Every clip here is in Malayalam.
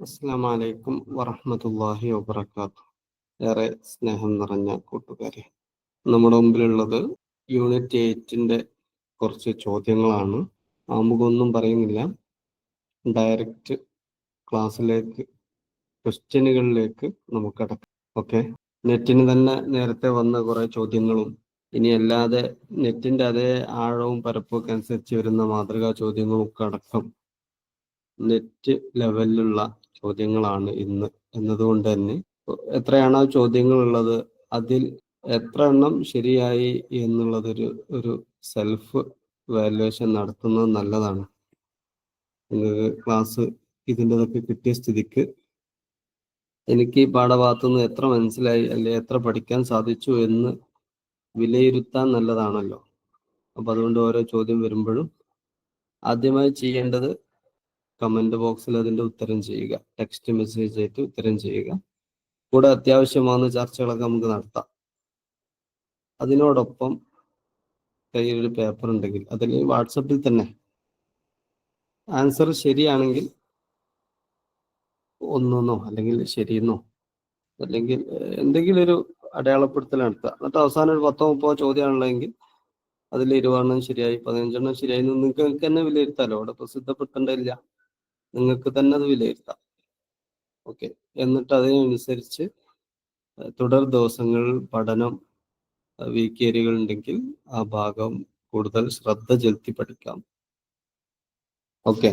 അസ്സലാമു അലൈക്കും വറഹ്മത്തുള്ളാഹി വബറകാതുഹു. ഏറെ സ്നേഹം നിറഞ്ഞ കൂട്ടുകാരെ, നമ്മുടെ മുമ്പിലുള്ളത് യൂണിറ്റ് 8ന്റെ കുറച്ച് ചോദ്യങ്ങളാണ്. ആമുഖമൊന്നും പറയുന്നില്ല, ഡയറക്റ്റ് ക്ലാസ്സിലേക്ക്, ക്വസ്റ്റ്യനുകളിലേക്ക് നമുക്ക് കടക്കാം. ഓക്കെ, നെറ്റിന് തന്നെ നേരത്തെ വന്ന കുറെ ചോദ്യങ്ങളും ഇനി അല്ലാതെ നെറ്റിന്റെ അതേ ആഴവും പരപ്പൊക്കെ അനുസരിച്ച് വരുന്ന മാതൃകാ ചോദ്യങ്ങളും ഒക്കെ അടക്കം നെറ്റ് ലെവലിലുള്ള ചോദ്യങ്ങളാണ് ഇന്ന്. എന്നതുകൊണ്ട് തന്നെ എത്രയാണോ ചോദ്യങ്ങൾ ഉള്ളത് അതിൽ എത്ര എണ്ണം ശരിയായി എന്നുള്ളതൊരു ഒരു സെൽഫ് വാല്യുവേഷൻ നടത്തുന്നത് നല്ലതാണ്. നിങ്ങൾക്ക് ക്ലാസ് ഇതിൻ്റെതൊക്കെ കിട്ടിയ സ്ഥിതിക്ക് എനിക്ക് ഈ പാഠഭാഗത്തുനിന്ന് എത്ര മനസ്സിലായി അല്ലെ എത്ര പഠിക്കാൻ സാധിച്ചു എന്ന് വിലയിരുത്താൻ നല്ലതാണല്ലോ. അപ്പൊ അതുകൊണ്ട് ഓരോ ചോദ്യം വരുമ്പോഴും ആദ്യമായി ചെയ്യേണ്ടത് കമന്റ് ബോക്സിൽ അതിന്റെ ഉത്തരം ചെയ്യുക, ടെക്സ്റ്റ് മെസ്സേജ് ആയിട്ട് ഉത്തരം ചെയ്യുക. കൂടെ അത്യാവശ്യമാകുന്ന ചർച്ചകളൊക്കെ നമുക്ക് നടത്താം. അതിനോടൊപ്പം കയ്യിലൊരു പേപ്പർ ഉണ്ടെങ്കിൽ അതിൽ വാട്സപ്പിൽ തന്നെ ആൻസർ ശരിയാണെങ്കിൽ ഒന്നോ അല്ലെങ്കിൽ ശരിയെന്നോ അല്ലെങ്കിൽ എന്തെങ്കിലും ഒരു അടയാളപ്പെടുത്തൽ നടത്തുക. എന്നിട്ട് അവസാനം ഒരു 10-30 ചോദ്യമാണുള്ളതെങ്കിൽ അതിൽ 20 ശരിയായി 15 ശരിയായി നിങ്ങൾക്ക് തന്നെ വിലയിരുത്താലോ. അവിടെ പ്രസിദ്ധപ്പെടുത്തേണ്ടതില്ല, നിങ്ങൾക്ക് തന്നെ അത് വിലയിരുത്താം. ഓക്കെ, എന്നിട്ട് അതിനനുസരിച്ച് തുടർ ദിവസങ്ങൾ പഠനം വീക്കേരികൾ ഉണ്ടെങ്കിൽ ആ ഭാഗം കൂടുതൽ ശ്രദ്ധ ചെലുത്തി പഠിക്കാം. ഓക്കെ,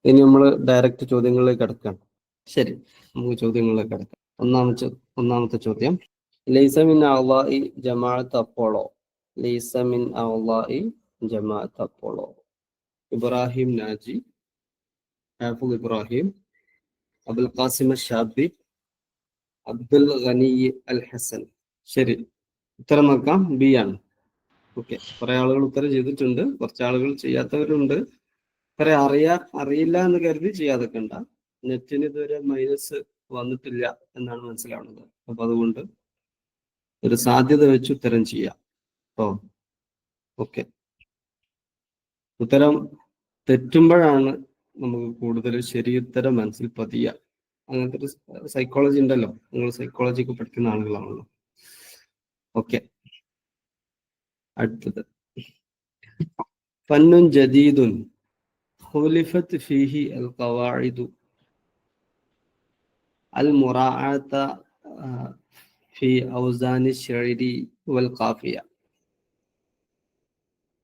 ഇനി നമ്മൾ ഡയറക്റ്റ് ചോദ്യങ്ങളിലേക്ക് കടക്കാം. ശരി, നമുക്ക് ചോദ്യങ്ങളിലേക്ക് കടക്കാം. ഒന്നാമത്തെ ചോദ്യം, ലൈസ മിൻ അഅ്ളാഇ ജമാഅത്ത് അപ്പോളോ. ലൈസ മിൻ അഅ്ളാഇ ജമാഅത്ത് അപ്പോളോ. ഇബ്രാഹിം നാജി, ഹാഫിദ് ഇബ്രാഹിം, അബുൽ ഖാസിം ഷാബി, അബ്ദുൽ ഗനി അൽ ഹസൻ. ശരി, ഉത്തരം നോക്കാം. ബി ആണ്. ഓക്കെ, കുറെ ആളുകൾ ഉത്തരം ചെയ്തിട്ടുണ്ട്, കുറച്ച് ആളുകൾ ചെയ്യാത്തവരുണ്ട്. കുറെ അറിയില്ല എന്ന് കരുതി ചെയ്യാതൊക്കെ ഉണ്ടാ. നെറ്റിന് ഇതുവരെ മൈനസ് വന്നിട്ടില്ല എന്നാണ് മനസ്സിലാവുന്നത്. അപ്പൊ അതുകൊണ്ട് ഒരു സാധ്യത വെച്ച് ഉത്തരം ചെയ്യാം. ഓക്കെ, ഉത്തരം തെറ്റുമ്പോഴാണ് നമുക്ക് കൂടുതൽ ശരിയുത്തരം മനസ്സിൽ പതിയ. അങ്ങനത്തെ ഒരു സൈക്കോളജി ഉണ്ടല്ലോ, നിങ്ങൾ സൈക്കോളജി ഒക്കെ പഠിക്കുന്ന ആളുകളാണല്ലോ. ഓക്കെ, അടുത്തത്, ഫന്നുൻ ജദീദുൻ ഖുലിഫത് ഫീഹി അൽ ഖവാഇദു അൽ മുറാഅത ഫി ഔസാനി ശഅരി വൽ ഖാഫിയ.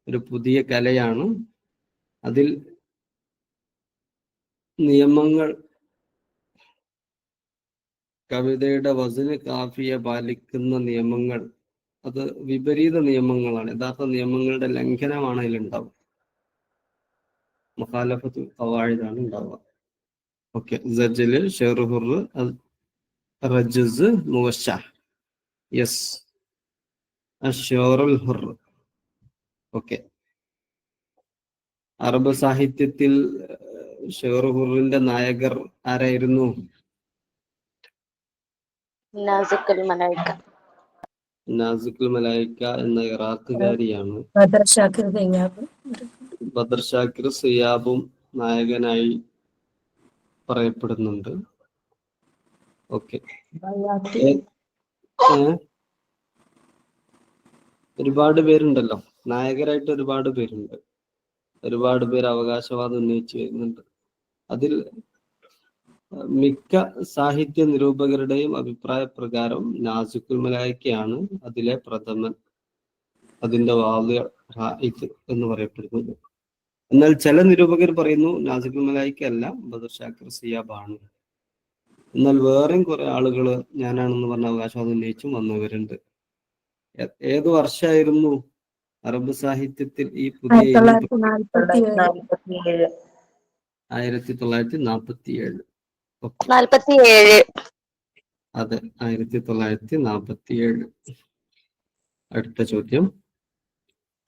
ഒരു പുതിയ കലയാണ്, അതിൽ നിയമങ്ങൾ, കവിതയുടെ വസന് കാഫിയ പാലിക്കുന്ന നിയമങ്ങൾ, അത് വിപരീത നിയമങ്ങളാണ്. യഥാർത്ഥ നിയമങ്ങളുടെ ലംഘനമാണ് അതിലുണ്ടാവുക. മുഖാലഫത്ത് ഖവാഇദാണ് ഉണ്ടാവുക. ഓക്കെ, സജല് ഷെർഹുർ റജസ് മുവശഹ്. യെസ്, അഷ്ഷോറുൽ ഹുർ. ഓക്കെ, അറബ് സാഹിത്യത്തിൽ ഷെർഹുറിന്റെ നായകർ ആരായിരുന്നു? നാസിഖുൽ മലായിക്ക എന്ന ഇറാഖുകാരിയാണ്. ബദർ ഷാക്കിർ സിയാബും നായകനായി പറയപ്പെടുന്നുണ്ട്. ഓക്കെ, ഒരുപാട് പേരുണ്ടല്ലോ നായകരായിട്ട്, ഒരുപാട് പേരുണ്ട്. ഒരുപാട് പേര് അവകാശവാദം ഉന്നയിച്ചു വരുന്നുണ്ട്. അതിൽ മിക്ക സാഹിത്യ നിരൂപകരുടെയും അഭിപ്രായ പ്രകാരം നാസിഖുൽ മലായിക്കയാണ് അതിലെ പ്രഥമൻ, അതിന്റെ വാദിഅ് എന്ന് പറയപ്പെടുന്നത്. എന്നാൽ ചില നിരൂപകർ പറയുന്നു നാസിഖുൽ മലായിക്ക അല്ല, ബദർ ഷാക്കിർ സിയാബാണ്. എന്നാൽ വേറെയും കുറെ ആളുകൾ ഞാനാണെന്ന് പറഞ്ഞ അവകാശവാദം ഉന്നയിച്ചും വന്നവരുണ്ട്. ഏത് വർഷമായിരുന്നു അറബ് സാഹിത്യത്തിൽ ഈ പുതിയ 1947. അതെ, 1947. അടുത്ത ചോദ്യം,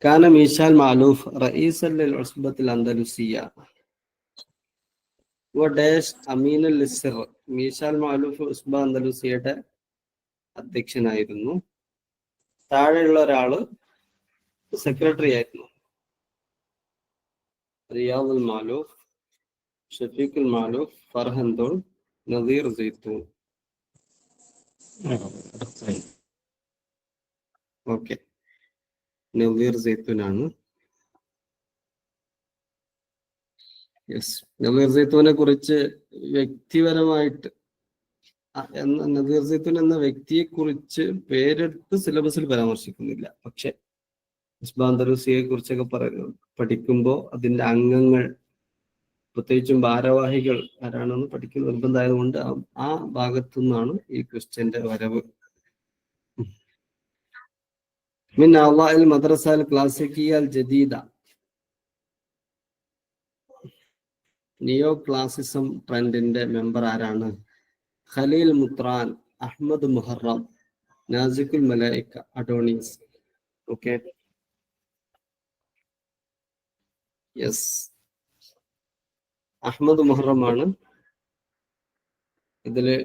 കാന മീശാൽ മാലൂഫ് റഈസൻ ലിൽ ഉസ്ബത്തിൽ അൻദലുസിയ വ ഡാഷ് അമീനുൽ ലിസ്ർ. മീശാൽ മാലൂഫ് ഉസ്ബ അൻദലുസിയയുടെ അധ്യക്ഷനായിരുന്നു. താഴെയുള്ള ഒരാള് സെക്രട്ടറി ആയിരുന്നു. റിയാദുൽ മാലൂഫ്, ഷഫീഖുൽ മാലൂഫ്, ഫർഹന്ദുൾ, നദീർ സൈത്തൂൻ. ഓക്കെ, നദീർ സൈത്തൂനാണ്. യെസ്, നദീർ സൈത്തൂനെ കുറിച്ച് വ്യക്തിപരമായിട്ട് നദീർ സൈത്തൂൻ എന്ന വ്യക്തിയെ കുറിച്ച് പേരെടുത്ത് സിലബസിൽ പരാമർശിക്കുന്നില്ല. പക്ഷെ ഇസ്ബാന്തറുസിയെ കുറിച്ചൊക്കെ പഠിക്കുമ്പോൾ അതിന്റെ അംഗങ്ങൾ, പ്രത്യേകിച്ചും ഭാരവാഹികൾ ആരാണെന്ന് പഠിക്കുന്ന നിർബന്ധമായതുകൊണ്ട് ആ ഭാഗത്തു നിന്നാണ് ഈ ക്വസ്റ്റ്യന്റെ വരവ്. മിൻ അഅ്ളാഇൽ മദ്രസ അൽ ക്ലാസിക്കിയ അൽ ജദീദ, നിയോ ക്ലാസിസം ട്രെൻഡിന്റെ മെമ്പർ ആരാണ്? Khalil Mutran, Ahmad Muharram, Nazik al Malaika, Adonis. Okay, yes, Ahmad മുഹറമാണ് ഇതില്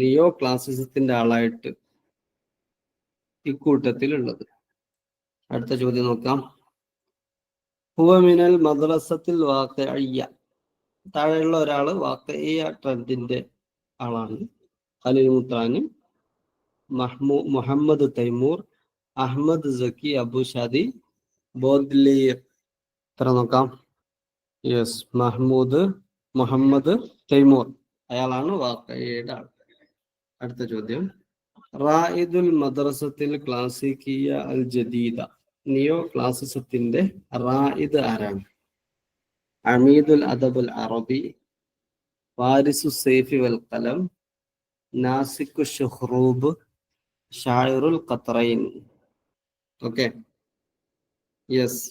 നിയോ ക്ലാസിസത്തിന്റെ ആളായിട്ട് ഇക്കൂട്ടത്തിലുള്ളത്. അടുത്ത ചോദ്യം നോക്കാം. ഹുവ മിനൽ മദ്രസത്തിൽ വാഖിഅയ്യ, താഴെയുള്ള ഒരാള് വാഖിഅ ട്രെൻഡിന്റെ ആളാണ്. ഖലീൽ മുത്രാനും, മുഹമ്മദ് തൈമൂർ, അഹമ്മദ് സക്കി അബുഷാദി, ബോദ്ലിയർ. എത്ര നോക്കാം? യെസ്, മുഹമ്മദ് തൈമൂർ, അയാളാണ് വാഖിഅയുടെ ആൾ. അടുത്ത ചോദ്യം. റായിദുൽ മദ്രസത്തിൽ ക്ലാസിക്കിയ അൽ ജദീദ, നിയോ ക്ലാസിസത്തിന്റെ റായിദ് ആരാണ്? അമീദുൽ അദബുൽ അറബി, ഫാരിസു സൈഫി വൽ ഖലം, നാസിഖു ഷുഹ്റൂബ്, ഷായിറുൽ ഖത്രൈൻ. ഓക്കെ, യെസ്,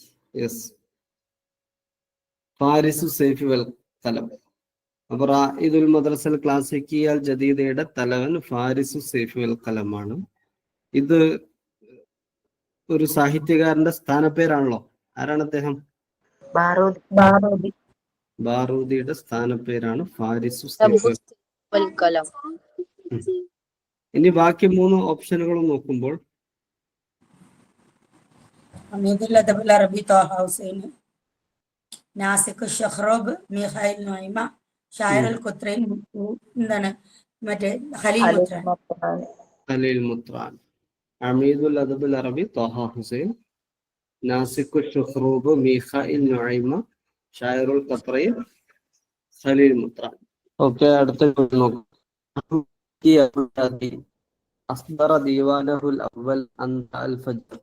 ഫാരിസു സൈഫി വൽ ഖലം. അപ്പൊ റായിദുൽ മദ്രസൽ ക്ലാസിക്കിയ അൽ ജദീദയുടെ തലവൻ ഫാരിസു സൈഫി വൽ ഖലമാണ്. ഇത് ഒരു സാഹിത്യകാരന്റെ സ്ഥാനപ്പേരാണല്ലോ. ആരാണ് അദ്ദേഹം? ബാറൂദിയുടെ സ്ഥാനപ്പേരാണ് ഫാരിസു സൈഫി വൽ ഖലം. ഇനി ബാക്കി 3 ഓപ്ഷനുകളും നോക്കുമ്പോൾ അമീദുൽ അദബുൽ അറബി ത്വാഹ ഹുസൈൻ, നാസിഖ് ഷുഹ്റൂബ് മിഖായിൽ നുഐമ, ഷായിറുൽ ഖത്രൈൻ എന്താണ് മറ്റേ ഖലീൽ മുത്രാൻ. അമീദുൽ അദബുൽ അറബി ത്വാഹ ഹുസൈൻ, നാസിഖ് ഷുഹ്റൂബ് മിഖായിൽ നുഐമ, ഷായിറുൽ ഖത്രൈൻ, ഖലീൽ മുത്രാൻ. ഓക്കെ, അടുത്ത നോക്കാം. അസ്ദറ ദീവാനഹുൽ അവൽ അന്ത അൽ ഫജ്ർ,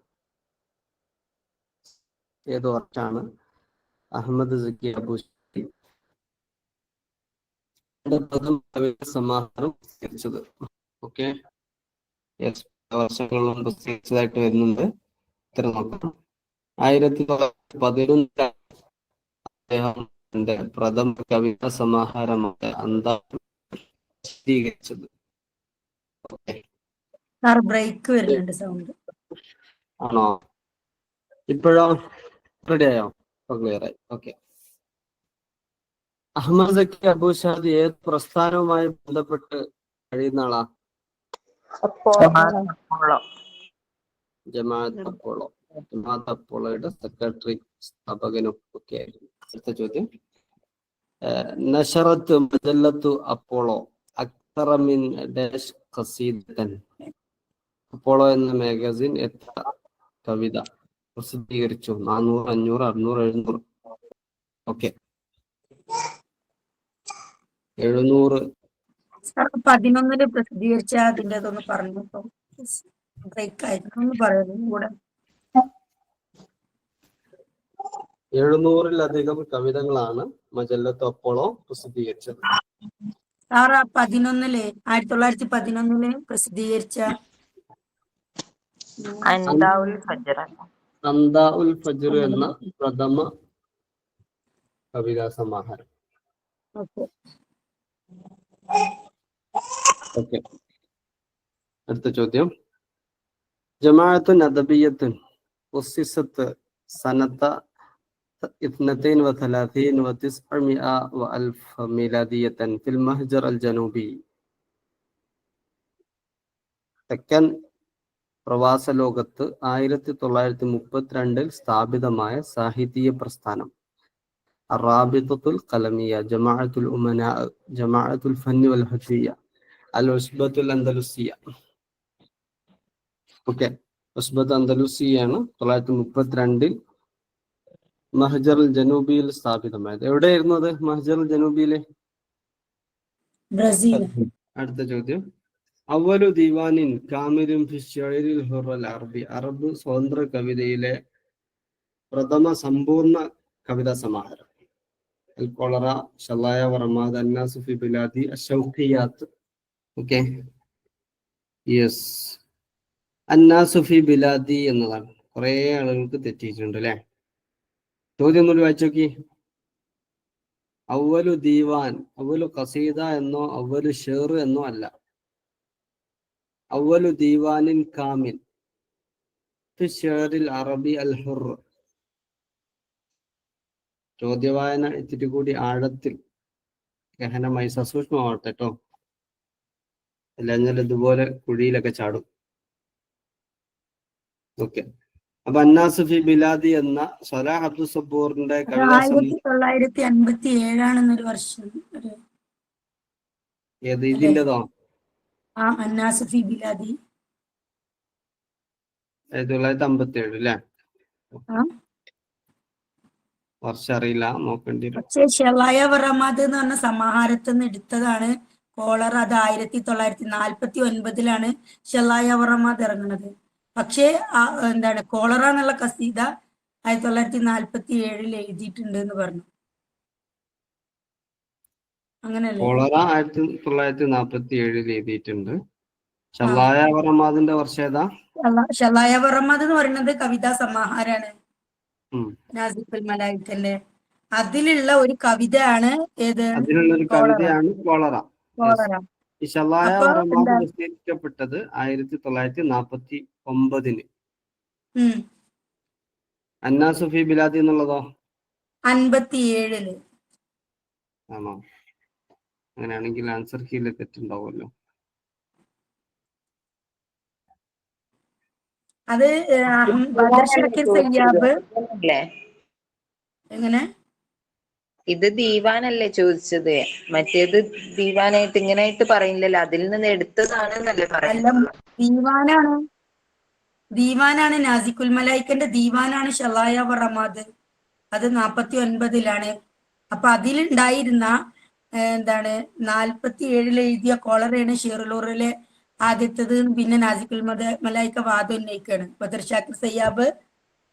ഏത് വർഷമാണ്? അഹമ്മദ് സക്കി അബുഷാദി സമാഹാരം പ്രസിദ്ധീകരിച്ചത്. ഓക്കെ, വർഷങ്ങളും പ്രസിദ്ധീകരിച്ചതായിട്ട് വരുന്നുണ്ട്. ഇത്തരം നോക്കാം. 1911 അദ്ദേഹത്തിന്റെ പ്രഥമ കവിതാ സമാഹാരമായ അന്ത പ്രസിദ്ധീകരിച്ചത്. ബ്രേക്ക് വരുന്നുണ്ട് സൗണ്ട്. ആണോ? ഇപ്പോഴോ റെഡി ആയോ? ക്ലിയർ ആയി. ഓക്കെ. അഹമ്മദ് സക്കി അബുഷാദി ഏത് പ്രസ്ഥാനവുമായി ബന്ധപ്പെട്ട് കഴിയുന്ന ആളാ? ജമാഅത്ത് അപ്പോളോ. ജമാഅത്ത് അപ്പോളോയുടെ സെക്രട്ടറി, സ്ഥാപകനും ഒക്കെ ആയിരുന്നു. അടുത്ത ചോദ്യം. നശറത്ത് മജല്ലത്തു അപ്പോളോ അക്തറ മിൻ ഡാഷ് ഖസീദതൻ, അപ്പോളോ എന്ന മാഗസിൻ എത്ര കവിത പ്രസിദ്ധീകരിച്ചു? 400, 500, 600, 700. ഓക്കെ, 700. 11 പ്രസിദ്ധീകരിച്ച അതിന്റെ അതൊന്ന് പറഞ്ഞു. ബ്രേക്ക് ആയിരുന്നു, പറയുന്നു കൂടെ. 700-ലധികം കവിതകളാണ് മജല്ലത്ത് അപ്പോളോ പ്രസിദ്ധീകരിച്ചത്. 1911 പ്രസിദ്ധീകരിച്ച അന്താ ഉൽ ഫജ്ർ എന്ന പ്രഥമ കവിതാ സമാഹാരം. ഓക്കെ, അടുത്ത ചോദ്യം. ജമാഅത്തുൻ അദബിയ്യത്തുൻ ഉസ്സിസത്ത് സനത 32 و900 മീലാദിയത്തൻ ഫിൽ മഹ്ജർ അൽ ജനൂബി, തെക്കൻ പ്രവാസ ലോകത്ത് 1932 സ്ഥാപിതമായ സാഹിത്യ പ്രസ്ഥാനം. الرابطة القلمية، جماعة الأمناء، جماعة الفن والحرفية، العصبة الأندلسية. ഓക്കെ, ഉസ്ബത്ത് അന്തലൂസിയാണ് 1932 മഹ്ജറുൽ ജനൂബിയിൽ സ്ഥാപിതമായത്. എവിടെയായിരുന്നു അത്? മഹ്ജറുൽ ജനൂബിയിലെ. ബ്രസീൽ. അടുത്ത ചോദ്യം, അവലു ദിവാനിൻ കാമിലും ഫി ശഅരിൽ ഹുറൽ അറബി, അറബ് സ്വതന്ത്ര കവിതയിലെ പ്രഥമ സമ്പൂർണ്ണ കവിതാ സമാഹാരം. അൽ കൊളറ, ഷലായ വറമാദ്, അന്നാസു ഫി ബിലാദി, അശൗഖിയാത്ത്. ഓക്കെ, യെസ്, അന്നാസു ഫി ബിലാദി എന്നതാണ്. കുറെ ആളുകൾക്ക് തെറ്റിയിട്ടുണ്ട് അല്ലെ. ചോദ്യം ഒന്നുകൂടി വായിച്ചു നോക്കി. അവലു ദീവാൻ, അവലു ഖസീദ എന്നോ അവലു ഷേർ എന്നോ അല്ല. അവലു ദീവാനിൻ കാമിൽ ഫി ശഅരിൽ അറബി അൽ ഹുർ. ചോദ്യവായന ഇത്തിരി കൂടി ആഴത്തിൽ ഗഹനമായി സസൂക്ഷ്മമാവട്ടെ കേട്ടോ, അല്ലെങ്കിൽ ഇതുപോലെ കുഴിയിലൊക്കെ ചാടും. ഓക്കെ, അപ്പൊ അന്നാസു ഫി ബിലാദി എന്ന സലാഹ് അബ്ദുൽ സബൂറിന്റെ കവിതാ 1957 വർഷം. ഏത് ഇതിൻ്റെതോ? അന്നാസു ഫി ബിലാദി 1957 അല്ലേ? വർഷം അറിയില്ല, നോക്കേണ്ടി വരും. പക്ഷേ ഷലായ വറമാദ് എന്ന് പറഞ്ഞ സമാഹാരത്തിൽ നിന്ന് എടുത്തതാണ് കോളർ. അത് 1949 ഷലായ വറമാദ് ഇറങ്ങുന്നത്. പക്ഷേ എന്താണ് കോളറ എന്നുള്ള കസീദ 1947 എഴുതിയിട്ടുണ്ട് എന്ന് പറഞ്ഞു. അങ്ങനെയല്ലേ? കോളറ 1947 എഴുതിയിട്ടുണ്ട്. ഷലായ വറമാദിന്റെ വർഷം ഏതാ? ഷലായ വറമാദ് എന്ന് പറയുന്നത് കവിതാ സമാഹാരാണ് നാസിഫുൽ മലായിക്കന്റെ. അതിലുള്ള ഒരു കവിതയാണ് ഏത്? അതിലുള്ളൊരു കവിതയാണ് കോളറ. കോളറ. ഈ ഷലായ വറമാദ് പ്രസിദ്ധീകരിക്കപ്പെട്ടത് 1949. അന്നാസു ഫി ബിലാദി എന്നുള്ളതോ 57. ആണോ? അങ്ങനെയാണെങ്കിൽ ആൻസർ കീയിൽ തെറ്റുണ്ടാവുമല്ലോ. അത് ബദർ ഷാക്കിർ സയ്യാബ്. എങ്ങനെ? ഇത് ദീവാനല്ലേ ചോദിച്ചത്? മറ്റേത് ദീവാനായിട്ട് ഇങ്ങനായിട്ട് പറയില്ലല്ലോ, അതിൽ നിന്ന് എടുത്തതാണെന്നല്ലേ പറയുന്നത്. ദീവാനാണ് നാസിക്കുൽ മലായിക്കന്റെ ദീവാനാണ് ഷലായ വറമാദ്. അത് 49 അപ്പൊ അതിലുണ്ടായിരുന്ന എന്താണ് 47 എഴുതിയ കോളറയാണ് ഷെറുലൂറിലെ ആദ്യത്തത്. പിന്നെ നാസിക്കുൽ മലായിക്ക വാദം ഉന്നയിക്കാണ്. ബദർ ഷാക്കിർ സയ്യാബ്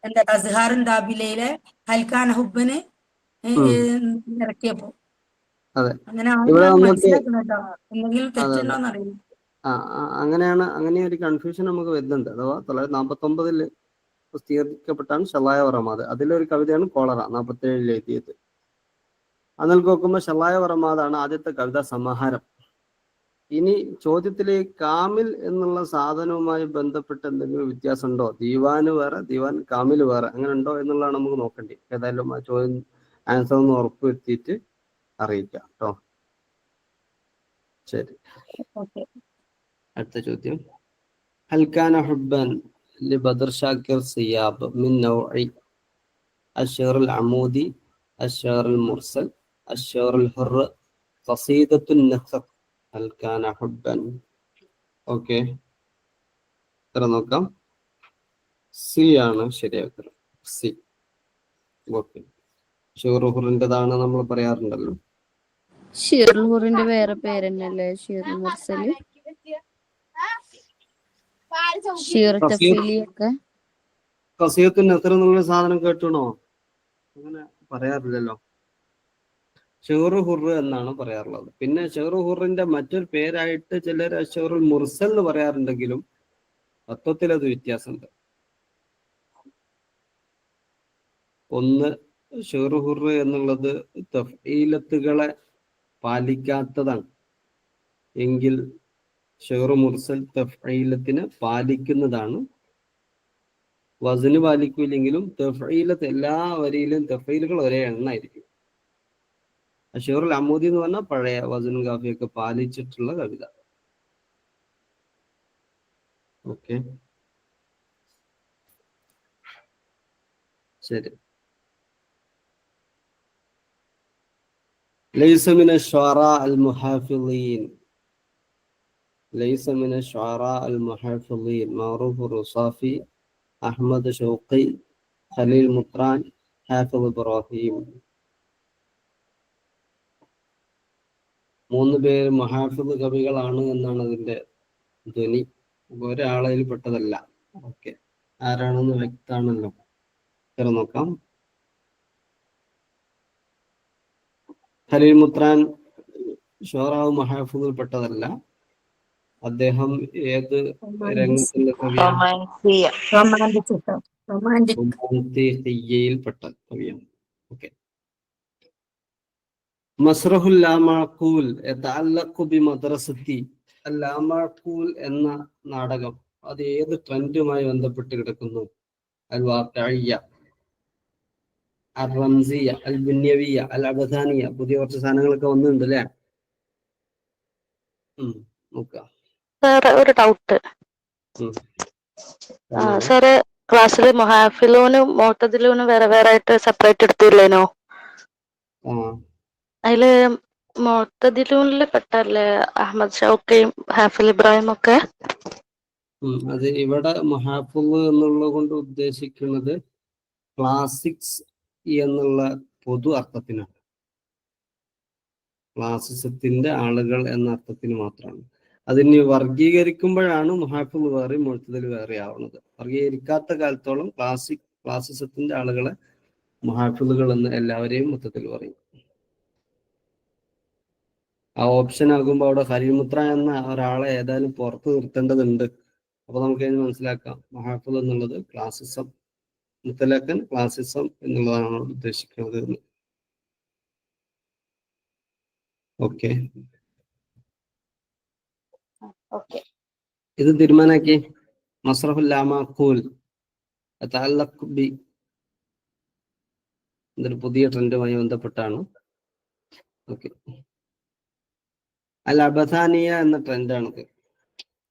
എന്താ അസ്ഹാറുൻ ദാബിലയിലെ ഹൽഖാൻ ഹുബിന് ഇറക്കിയപ്പോ അങ്ങനെ മനസ്സിലാക്കണം കേട്ടോ. എന്തെങ്കിലും തെറ്റുണ്ടോന്ന് അറിയില്ല. അങ്ങനെയാണ്. അങ്ങനെ ഒരു കൺഫ്യൂഷൻ നമുക്ക് വരുന്നുണ്ട്. അഥവാ 1949 പ്രസിദ്ധീകരിക്കപ്പെട്ടാണ് ഷലായ വറമാദ്. അതിലൊരു കവിതയാണ് കോളറ 47 എഴുതിയത്. അതിൽ നോക്കുമ്പോൾ ഷലായ വറമാദാണ് ആദ്യത്തെ കവിതാ സമാഹാരം. ഇനി ചോദ്യത്തില് കാമിൽ എന്നുള്ള സാധനവുമായി ബന്ധപ്പെട്ട് എന്തെങ്കിലും വ്യത്യാസം ഉണ്ടോ? ദീവാന് വേറെ, ദീവാൻ കാമിൽ വേറെ, അങ്ങനെ ഉണ്ടോ എന്നുള്ളതാണ് നമുക്ക് നോക്കേണ്ടി. ഏതായാലും ആ ചോദ്യം ആൻസർ ഒന്ന് ഉറപ്പുവരുത്തിയിട്ട് അറിയിക്കാം കേട്ടോ. ശരി, അടുത്ത ചോദ്യം, ഹൽ കാന ഹുബ്ബൻ ലി ബദർ ഷാക്കിർ സയ്യാബ് മിൻ നൗഇ അശ്ശഅറുൽ അമൂദി, അശ്ശഅറുൽ മുർസൽ, അശ്ശഅറുൽ ഹുർ, ഖസീദത്തുൻ നഖർ, ഹൽ കാന ഹുബ്ബൻ. ഓക്കെ, ഉത്തരം നോക്കാം. സി ആണ് ശരിയായ ഉത്തരം. സി. ഓക്കെ, ഷുറുഹുറിൻ്റെതാണ് നമ്മൾ പറയാറുണ്ടല്ലോ. ഷിർലൂറിന്റെ വേറെ പേരെന്നല്ലേ? ഷിർ മുർസല്, ഷിർ തഫീലിയൊക്കെ. ഖസീദത്തുൻ നഖർ എന്നുള്ള സാധനം കേട്ടണോ? അങ്ങനെ പറയാറില്ലല്ലോ. ഷെഹ്റു ഹുർ എന്നാണ് പറയാറുള്ളത്. പിന്നെ ഷെഹ്റു ഹുറിന്റെ മറ്റൊരു പേരായിട്ട് ചിലർ ഷെഹ്റുൽ മുർസൽ എന്ന് പറയാറുണ്ടെങ്കിലും തത്വത്തിൽ അത് വ്യത്യാസമുണ്ട്. ഒന്ന്, ഷെഹ്റു ഹുർ എന്നുള്ളത് തഫ്ഈലത്തുകളെ പാലിക്കാത്തതാണ് എങ്കിൽ ഷെഹ്റു മുർസൽ തഫ്ഈലത്തിനെ പാലിക്കുന്നതാണ്. വസ്ന് പാലിക്കില്ലെങ്കിലും തഫ്ഈലത്ത് എല്ലാ വരിയിലും തഫ്ഈലുകൾ ഒരേ എണ്ണായിരിക്കും. ഷെഹ്റുൽ അമൂദി എന്ന് പറഞ്ഞാൽ പഴയ വസ്നും കാഫിയൊക്കെ പാലിച്ചിട്ടുള്ള കവിത. ഓക്കെ, ശരി. ലൈസ മിന ശുഅറാ അൽ മുഹാഫിളീൻ. ലൈസ മിന ശുഅറാ അൽ മുഹാഫിളീൻ. മഅറൂഫ് റുസാഫി, അഹ്മദ് ഷൗഖി, ഖലീൽ മുത്രാൻ, ഹാഫിദ് ഇബ്രാഹിം. 3 പേര് മുഹാഫിദ് കവികളാണ് എന്നാണ് അതിന്റെ ധ്വനി. ഒരാളതിൽ പെട്ടതല്ല. ഓക്കെ, ആരാണെന്ന് വ്യക്തമാണല്ലോ. നോക്കാം. ഖലീൽ മുത്രാൻ ഷുഅറാഉ മുഹാഫിദിൽ പെട്ടതല്ല. അദ്ദേഹം ഏത് രംഗത്തിന്റെ കവിയാണ്? റൊമാന്റിക് കവിയാണ്. ഓക്കെ. മസ്റഹുൽ ലാമാഖൂൽ യതഅല്ലഖു ബിമദ്റസതി. ലാമാഖൂൽ എന്ന നാടകം അത് ഏത് ട്രെൻഡുമായി ബന്ധപ്പെട്ട് കിടക്കുന്നു? അൽ വാഖിയ്യ, അൽ റംസിയ, അൽ ബുന്യവിയ, അൽ അബദാനിയ. പുതിയ കുറച്ച് സാധനങ്ങളൊക്കെ വന്നിട്ടുണ്ട് അല്ലേ? നോക്കാം. ഒരു ഡൗട്ട് സാറ്, ക്ലാസ്സിൽ മുഹാഫിലൂനും മുഅ്തദിലൂനും വേറെ വേറെ ആയിട്ട് സെപ്പറേറ്റ് എടുത്തില്ലേനോ? അതില് മുഅ്തദിലൂനിൽ പെട്ടല്ലേ അഹമ്മദ് ഷൗക്കയും ഹാഫിൽ ഇബ്രാഹിം ഒക്കെ? അത് ഇവിടെ മുഹാഫിള് എന്നുള്ളത് കൊണ്ട് ഉദ്ദേശിക്കുന്നത് ക്ലാസിക്സ് എന്നുള്ള പൊതു അർത്ഥത്തിനാണ്. ക്ലാസിസത്തിന്റെ ആളുകൾ എന്ന അർത്ഥത്തിന് മാത്രമാണ്. അതിന് വർഗീകരിക്കുമ്പോഴാണ് മുഹാഫിള് വേറെ മുഅ്തദിൽ വേറെ ആവുന്നത്. വർഗീകരിക്കാത്ത കാലത്തോളം ക്ലാസിസത്തിന്റെ ആളുകളെ മുഹാഫിളുകൾ എന്ന് എല്ലാവരെയും മൊത്തത്തിൽ പറയും. ആ ഓപ്ഷൻ ആകുമ്പോൾ അവിടെ ഖലീൽ മുത്ര എന്ന ഒരാളെ ഏതായാലും പുറത്ത് നിർത്തേണ്ടതുണ്ട്. അപ്പൊ നമുക്ക് അതിന് മനസ്സിലാക്കാം മുഹാഫിള് എന്നുള്ളത് ക്ലാസിസം, മുത്തലഖൻ ക്ലാസിസം എന്നുള്ളതാണ് ഉദ്ദേശിക്കുന്നത്. ഓക്കെ, ഇത് തീരുമാനാക്കി. മസ്റഹുൽ ലാമാഖൂൽ യതഅല്ലഖു ബി ഇതൊരു പുതിയ ട്രെൻഡുമായി ബന്ധപ്പെട്ടാണ്. ഓക്കെ. അൽ അബഥാനിയ എന്ന ട്രെൻഡാണിത്.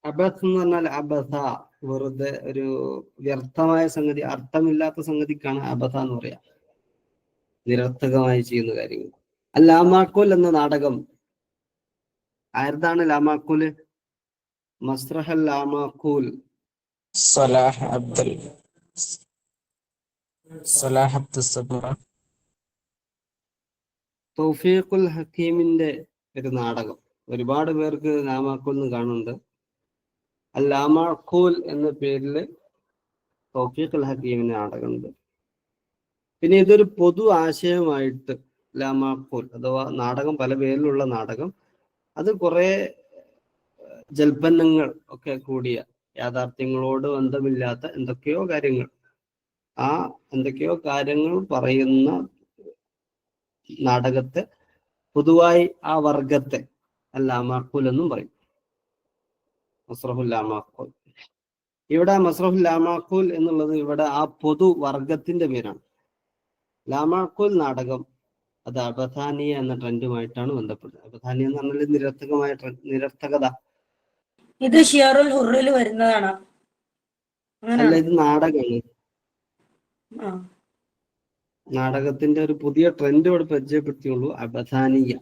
അബത്ത് എന്ന് പറഞ്ഞാൽ അബഥ, വെറുതെ ഒരു വ്യർത്ഥമായ സംഗതി, അർത്ഥമില്ലാത്ത സംഗതിക്കാണ് അബഥ എന്ന് പറയാ. നിരർത്ഥകമായി ചെയ്യുന്ന കാര്യങ്ങൾ. അൽ ലാമാഖൂൽ എന്ന നാടകം ആരുതാണ്? ലാമാഖൂല് മസ്റഹൽ ലാമാഖൂൽ സലാഹ് അബ്ദുൽ സബൂറ. തൗഫീഖുൽ ഹക്കീമിന്റെ ഒരു നാടകം. ഒരുപാട് പേർക്ക് ലാമാഖൂൽ എന്ന് കാണുന്നുണ്ട്. അൽ ലാമാഖൂൽ എന്ന പേരില് തൗഫീഖുൽ ഹക്കീമിന്റെ നാടകമുണ്ട്. പിന്നെ ഇതൊരു പൊതു ആശയമായിട്ട് ലാമാഖൂൽ അഥവാ നാടകം, പല പേരിലുള്ള നാടകം, അത് കുറെ ജൽപ്പന്നങ്ങൾ ഒക്കെ കൂടിയ, യാഥാർത്ഥ്യങ്ങളോട് ബന്ധമില്ലാത്ത എന്തൊക്കെയോ കാര്യങ്ങൾ പറയുന്ന നാടകത്തെ പൊതുവായി ആ വർഗത്തെ ലാമാഖൂൽ എന്നും പറയും. മസ്റഹുൽ ലാമാഖൂൽ. ഇവിടെ മസ്റഹുൽ ലാമാഖൂൽ എന്നുള്ളത് ഇവിടെ ആ പൊതു വർഗത്തിന്റെ പേരാണ്. ലാമാഖൂൽ നാടകം അത് അബഥാനിയ എന്ന ട്രെൻഡുമായിട്ടാണ് ബന്ധപ്പെട്ടത്. അബഥാനിയ എന്ന് പറഞ്ഞാൽ നിരർത്ഥകത. ഇത് ഷിയറുൽ ഹുറിൽ വരുന്നതാണ്. അല്ല, ഇത് നാടകമാണ്. നാടകത്തിന്റെ ഒരു പുതിയ ട്രെൻഡ് ഇവിടെ പരിചയപ്പെടുത്തിയുള്ളൂ. അബഥാനിയ,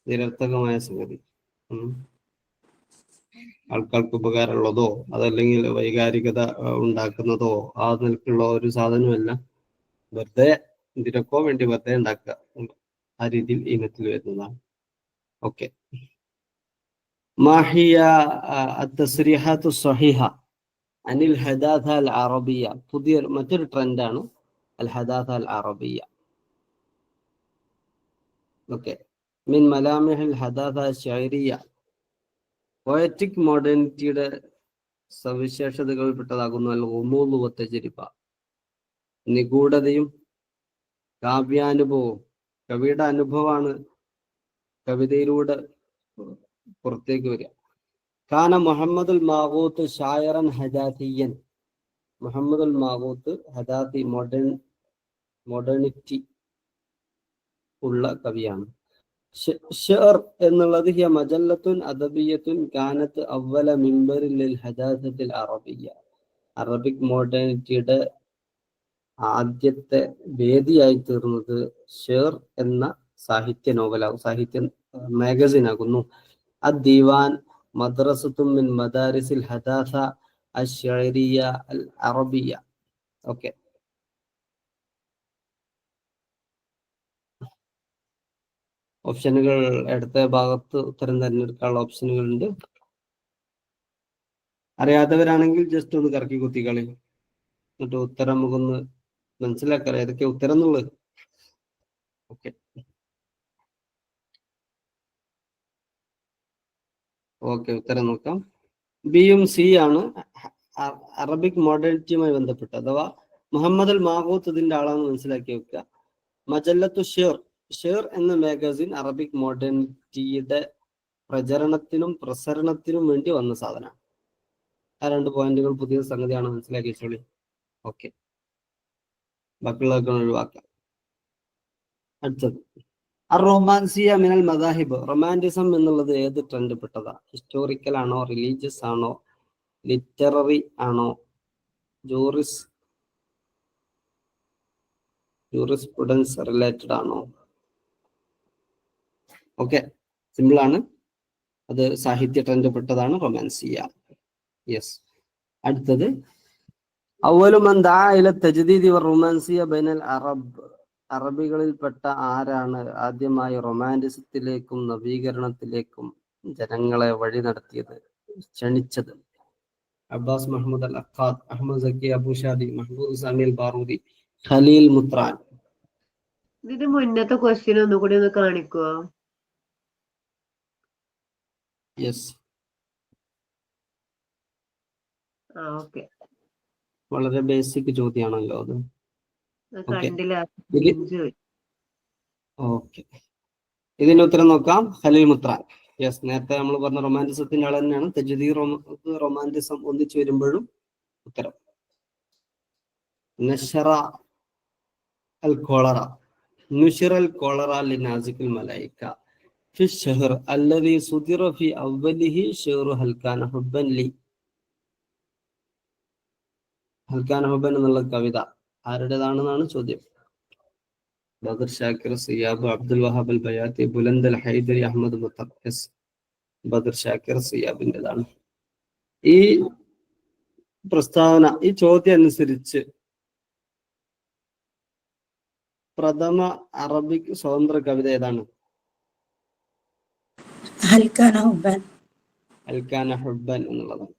നിരർത്ഥകമായ സംഗതി. ആൾക്കാർക്ക് ഉപകാരമുള്ളതോ അതല്ലെങ്കിൽ വൈകാരികത ഉണ്ടാക്കുന്നതോ ആ നിലക്കുള്ള ഒരു സാധനമല്ല. വെറുതെ എന്തിനൊക്കെ വേണ്ടി വെറുതെ ഉണ്ടാക്കുക, ആ രീതിയിൽ ഇനത്തിൽ വരുന്നതാണ്. ഓക്കെ. മാഹിയ അത്തസ്രീഹാത്തു സ്വഹീഹ അനിൽ ഹദാഥ അൽ അറബിയ. പുതിയ മറ്റൊരു ട്രെൻഡാണ് അൽ ഹദാഥ അൽ അറബിയ. ഓക്കെ. മിൻ മലാമിഹിൽ ഹദാഥ ശഅരിയ. പോയറ്റിക് മോഡേണിറ്റിയുടെ സവിശേഷതകളിൽപ്പെട്ടതാകുന്നു അൽ ഗുമൂദ് വ തജ്രിബ. നിഗൂഢതയും കാവ്യാനുഭവവും. കവിയുടെ അനുഭവമാണ് കവിതയിലൂടെ പുറത്തേക്ക് വരിക. കാന മുഹമ്മദുൽ മാഗൂത്ത് ഷായറൻ ഹദാത്തിയൻ. മുഹമ്മദുൽ മാഗൂത്ത് ഹദാത്തി, മോഡേണിറ്റി ഉള്ള കവിയാണ്. ഷഅർ എന്നുള്ളത് ഹിയ മജല്ലത്തുൻ അദബിയ്യത്തുൻ കാനത്ത് അവ്വല മിമ്പറിൽ ലിൽ ഹദാസത്തിൽ അറബിയ്യ. അറബിക് മോഡേണിറ്റിയുടെ ആദ്യത്തെ വേദിയായി തീർന്നത് ഷേർ എന്ന സാഹിത്യ നോവലാകും, സാഹിത്യ മാഗസിൻ ആകുന്നു. അദ്ദീവാൻ മദ്രസത്തും മിൻ മദാരിസിൽ ഹദാസ അശ്ശഅരിയ അൽ അറബിയ. ഓക്കെ, ഓപ്ഷനുകൾ അടുത്ത ഭാഗത്ത് ഉത്തരം തിരഞ്ഞെടുക്കാനുള്ള ഓപ്ഷനുകൾ ഉണ്ട്. അറിയാത്തവരാണെങ്കിൽ ജസ്റ്റ് ഒന്ന് കറക്കി കുത്തിക്കളി, എന്നിട്ട് ഉത്തരം നമുക്കൊന്ന് മനസ്സിലാക്കാം ഏതൊക്കെ ഉത്തരം എന്നുള്ളത്. ഓക്കെ, ഉത്തരം നോക്കാം. ബിയും സി ആണ് അറബിക് മോഡേണിറ്റിയുമായി ബന്ധപ്പെട്ട്, അഥവാ മുഹമ്മദ് അൽ മാഹൂത്ത് ഇതിന്റെ ആളാണെന്ന് മനസ്സിലാക്കി വെക്കുക. മജല്ലത്തു ഷേർ, ഷേർ എന്ന മാഗസിൻ അറബിക് മോഡേണിറ്റിയുടെ പ്രചരണത്തിനും പ്രസരണത്തിനും വേണ്ടി വന്ന സാധനമാണ്. ആ 2 പോയിന്റുകൾ പുതിയ സംഗതിയാണ്, മനസ്സിലാക്കി വെച്ചോളി. ഓക്കെ, ബാക്കിയുള്ളതൊക്കെ ഒഴിവാക്കാം. അടുത്തത് റൊമാൻസിയ മിനൽ മദാഹിബ്. റൊമാൻറ്റിസം എന്നുള്ളത് ഏത് ട്രെൻഡ് പെട്ടതാ? ഹിസ്റ്റോറിക്കൽ ആണോ, റിലീജിയസ് ആണോ, ലിറ്റററി ആണോ, ജൂറിസ്പ്രുഡൻസ് റിലേറ്റഡ് ആണോ? ഓക്കെ, സിമ്പിൾ ആണ്, അത് സാഹിത്യ ട്രെൻഡ് പെട്ടതാണ് റൊമാൻസിയ. യെസ്. അടുത്തത് അവലു മൻ ദഅ ഇല തജ്ദീദി വ റൊമാൻസിയ ബൈനൽ അറബ്. അറബികളിൽപ്പെട്ട ആരാണ് ആദ്യമായി റൊമാൻറ്റിസത്തിലേക്കും നവീകരണത്തിലേക്കും ജനങ്ങളെ വഴി നടത്തിയത്, ക്ഷണിച്ചത്? അബ്ബാസ് മഹ്മൂദ് അൽ അഖാദ്, അഹമ്മദ് സക്കി അബുഷാദി, മഹ്മൂദ് സാമി അൽ ബാറൂദി, ഖലീൽ മുത്രാൻ. ഇതിന്റെ മുന്നത്തെ ക്വസ്റ്റ്യൻ ഒന്നുകൂടി ഒന്ന് കാണിക്കുവോ? യെസ്, ഓക്കെ, വളരെ ബേസിക് ചോദ്യമാണല്ലോ അത്. കണ്ടില്ല. ഓക്കെ, ഇതിന്റെ ഉത്തരം നോക്കാം. ഖലീൽ മുത്രാൻ. യെസ്, നേരത്തെ നമ്മൾ പറഞ്ഞ റൊമാൻറ്റിസത്തിന്റെ ആൾ തന്നെയാണ്. തജ്ദീദ് റൊമാൻറ്റിസം ഒന്നിച്ചു വരുമ്പോഴും ഉത്തരം. നഷറ അൽ കോളറ, നുഷിറ അൽ കോളറ ലിനാസിഖിൽ മലൈക്ക ഫി ഷഹർ അല്ലദീ സുദിറ ഫി അവ്വലിഹി ഷഹറു ഹൽകാന ഹുബ്ബൻ ലി. ഹൽകാന ഹുബ്ബൻ എന്നുള്ള കവിത ആരുടേതാണെന്നാണ് ചോദ്യം. ബദർ ഷാക്കിർ, സിയാബ്, അബ്ദുൽ വഹാബ് അൽ ബയാത്തി, ബുലന്ദ് അൽ ഹൈദരി, അഹമ്മദ് മുത്തർ. യെസ്, ബദർ ഷാക്കിർ സിയാബിൻ്റെതാണ്. ഈ പ്രസ്താവന, ഈ ചോദ്യം അനുസരിച്ച് പ്രഥമ അറബിക് സ്വതന്ത്ര കവിത ഏതാണ്? ഹൽക്കാന ഹുബ്ബൻ. ഹൽക്കാന ഹുബ്ബൻ എന്നുള്ളതാണ്.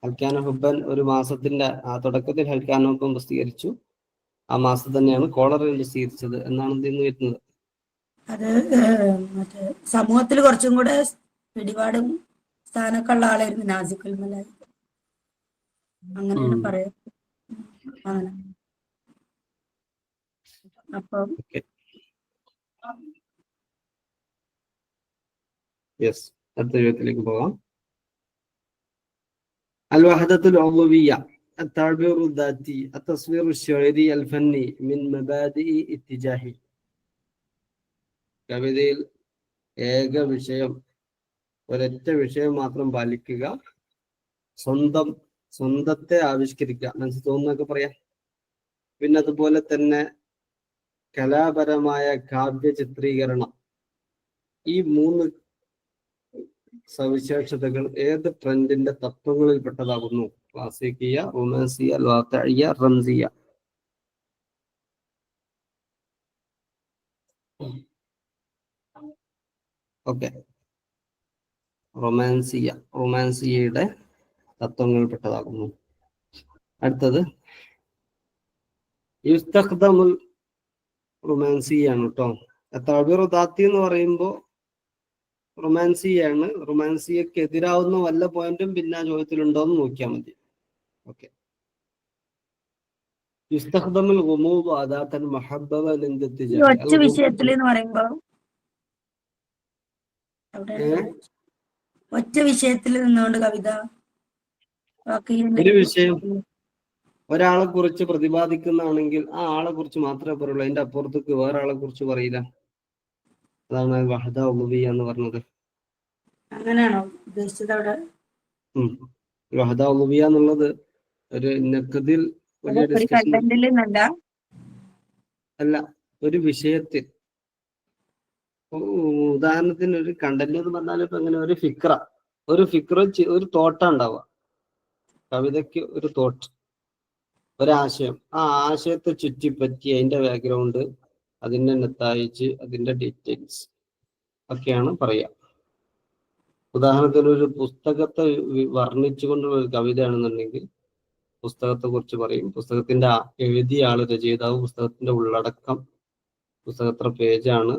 ഹൽക്കാന ഹുബ്ബൻ ഒരു മാസത്തിന്റെ തുടക്കത്തിൽ ഹൽക്കാന ഹുബ്ബൻ പ്രസിദ്ധീകരിച്ചു. ആ മാസം തന്നെയാണ് കോളറയിൽ പ്രസിദ്ധീകരിച്ചത് എന്നാണ് ഇതിൽ നിന്ന് വരുന്നത്. അത് മറ്റേ സമൂഹത്തിൽ കുറച്ചും കൂടെ പിടിപാടും സ്ഥാനമൊക്കെ ഉള്ള ആളായിരുന്നു നാസിഖുൽ മലായിക, അങ്ങനെയാണ് പറയാ. അങ്ങനെ അപ്പം യെസ്, അടുത്ത ചോദ്യത്തിലേക്ക് പോകാം. അൽ വഹദത്തുൽ ഉളവിയ്യ, التعبير الذاتي، التصوير الشعري الفني من مبادئ اتجاهي. കവിതയിൽ ഏക വിഷയം, ഒരൊറ്റ വിഷയം മാത്രം പാലിക്കുക, സ്വന്തത്തെ ആവിഷ്കരിക്കുക, മനസ്സിൽ തോന്നുന്നൊക്കെ പറയാം. പിന്നെ അതുപോലെ തന്നെ കലാപരമായ കാവ്യ ചിത്രീകരണം. ഈ 3 സവിശേഷതകൾ ഏത് ട്രെൻഡിന്റെ തത്വങ്ങളിൽ പെട്ടതാകുന്നു? ക്ലാസിക്കിയ, റൊമാൻസിയ, വാഖിഇയ, റംസിയ. ഓക്കെ, റൊമാൻസിയയുടെ തത്വങ്ങളിൽ പെട്ടതാകുന്നു. അടുത്തത് യുസ്തഖ്ദമുൽ റൊമാൻസിയാണ് കേട്ടോ. തഅബീർ ദാത്തി എന്ന് പറയുമ്പോൾ റൊമാൻസിയാണ്. റൊമാൻസിയക്ക് എതിരാവുന്ന വല്ല പോയിന്റും പിന്നെ ആ ചോദ്യത്തിലുണ്ടോ എന്ന് നോക്കിയാൽ മതി. ഓക്കെ, യുസ്തഖ്ദമുൽ ഗുമൂദ് അദാതൻ മുഹബ്ബബ ലിൻതിജാഹി. ഒറ്റ വിഷയത്തിൽ എന്ന് പറയുമ്പോ ഒറ്റ വിഷയത്തിൽ നിന്നുകൊണ്ട് കവിത, ഒരു വിഷയം ഒരാളെ കുറിച്ച് പ്രതിപാദിക്കുന്നതാണെങ്കിൽ ആ ആളെ കുറിച്ച് മാത്രമേ പറയുള്ളൂ, അതിന്റെ അപ്പുറത്തേക്ക് വേറെ ആളെ കുറിച്ച് പറയില്ല. അതാണ് വഹദ ഉളുവിയ്യ എന്ന് പറഞ്ഞത്. അങ്ങനെയാണോ ഉദ്ദേശിച്ചത് അവിടെ? വഹദ ഉളുവിയ്യ എന്നുള്ളത് ഒരു നഖദിൽ അത് വലിയ ഒരു ഡിസ്കഷൻ കണ്ടന്റിൽ എന്നല്ല. അല്ല, ഒരു വിഷയത്തിൽ. ഉദാഹരണത്തിന് ഒരു കണ്ടന്റ് എന്ന് പറഞ്ഞാൽ ഇപ്പൊ അങ്ങനെ ഒരു ഫിക്ര ഒരു തോട്ടം ഉണ്ടാവുക. കവിതയ്ക്ക് ഒരു തോട്ട്, ഒരാശയം. ആ ആശയത്തെ ചുറ്റിപ്പറ്റി അതിന്റെ ബാക്ക്ഗ്രൗണ്ട്, അതിന്റെ നെത്തായിച്ച്, അതിന്റെ ഡീറ്റെയിൽസ് ഒക്കെയാണ് പറയുക. ഉദാഹരണത്തിന് ഒരു പുസ്തകത്തെ വർണ്ണിച്ചുകൊണ്ടുള്ള ഒരു കവിതയാണെന്നുണ്ടെങ്കിൽ പുസ്തകത്തെ കുറിച്ച് പറയും, പുസ്തകത്തിന്റെ എഴുതിയ ആള്, രചയിതാവ്, പുസ്തകത്തിന്റെ ഉള്ളടക്കം, പുസ്തകത്ര പേജാണ്,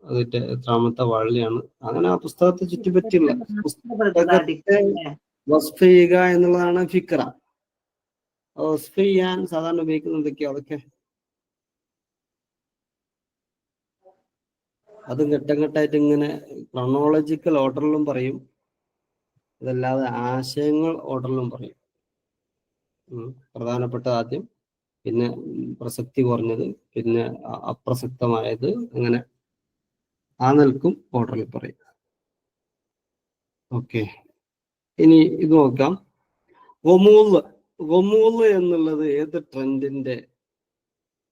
അതിന്റെ എത്രാമത്തെ വള്ളിയാണ്, അങ്ങനെ ആ പുസ്തകത്തെ ചുറ്റിപ്പറ്റിയുള്ള പുസ്തകത്തെ വസ്ഫ് ചെയ്യുക എന്നുള്ളതാണ് ഫിക്ര. വസ്ഫ് ചെയ്യാൻ സാധാരണ ഉപയോഗിക്കുന്ന എന്തൊക്കെയാ? അതൊക്കെ അത് ഘട്ടം ഘട്ടമായിട്ട് ഇങ്ങനെ ക്രോണോളജിക്കൽ ഓർഡറിലും പറയും, അതല്ലാതെ ആശയങ്ങൾ ഓർഡറിലും പറയും. പ്രധാനപ്പെട്ട ആദ്യം, പിന്നെ പ്രസക്തി കുറഞ്ഞത്, പിന്നെ അപ്രസക്തമായത്, അങ്ങനെ ആ നിൽക്കും ഓർഡറിൽ പറയും. ഓക്കെ, ഇനി ഇത് നോക്കാം. ഗൊമൂള് എന്നുള്ളത് ഏത് ട്രെൻഡിന്റെ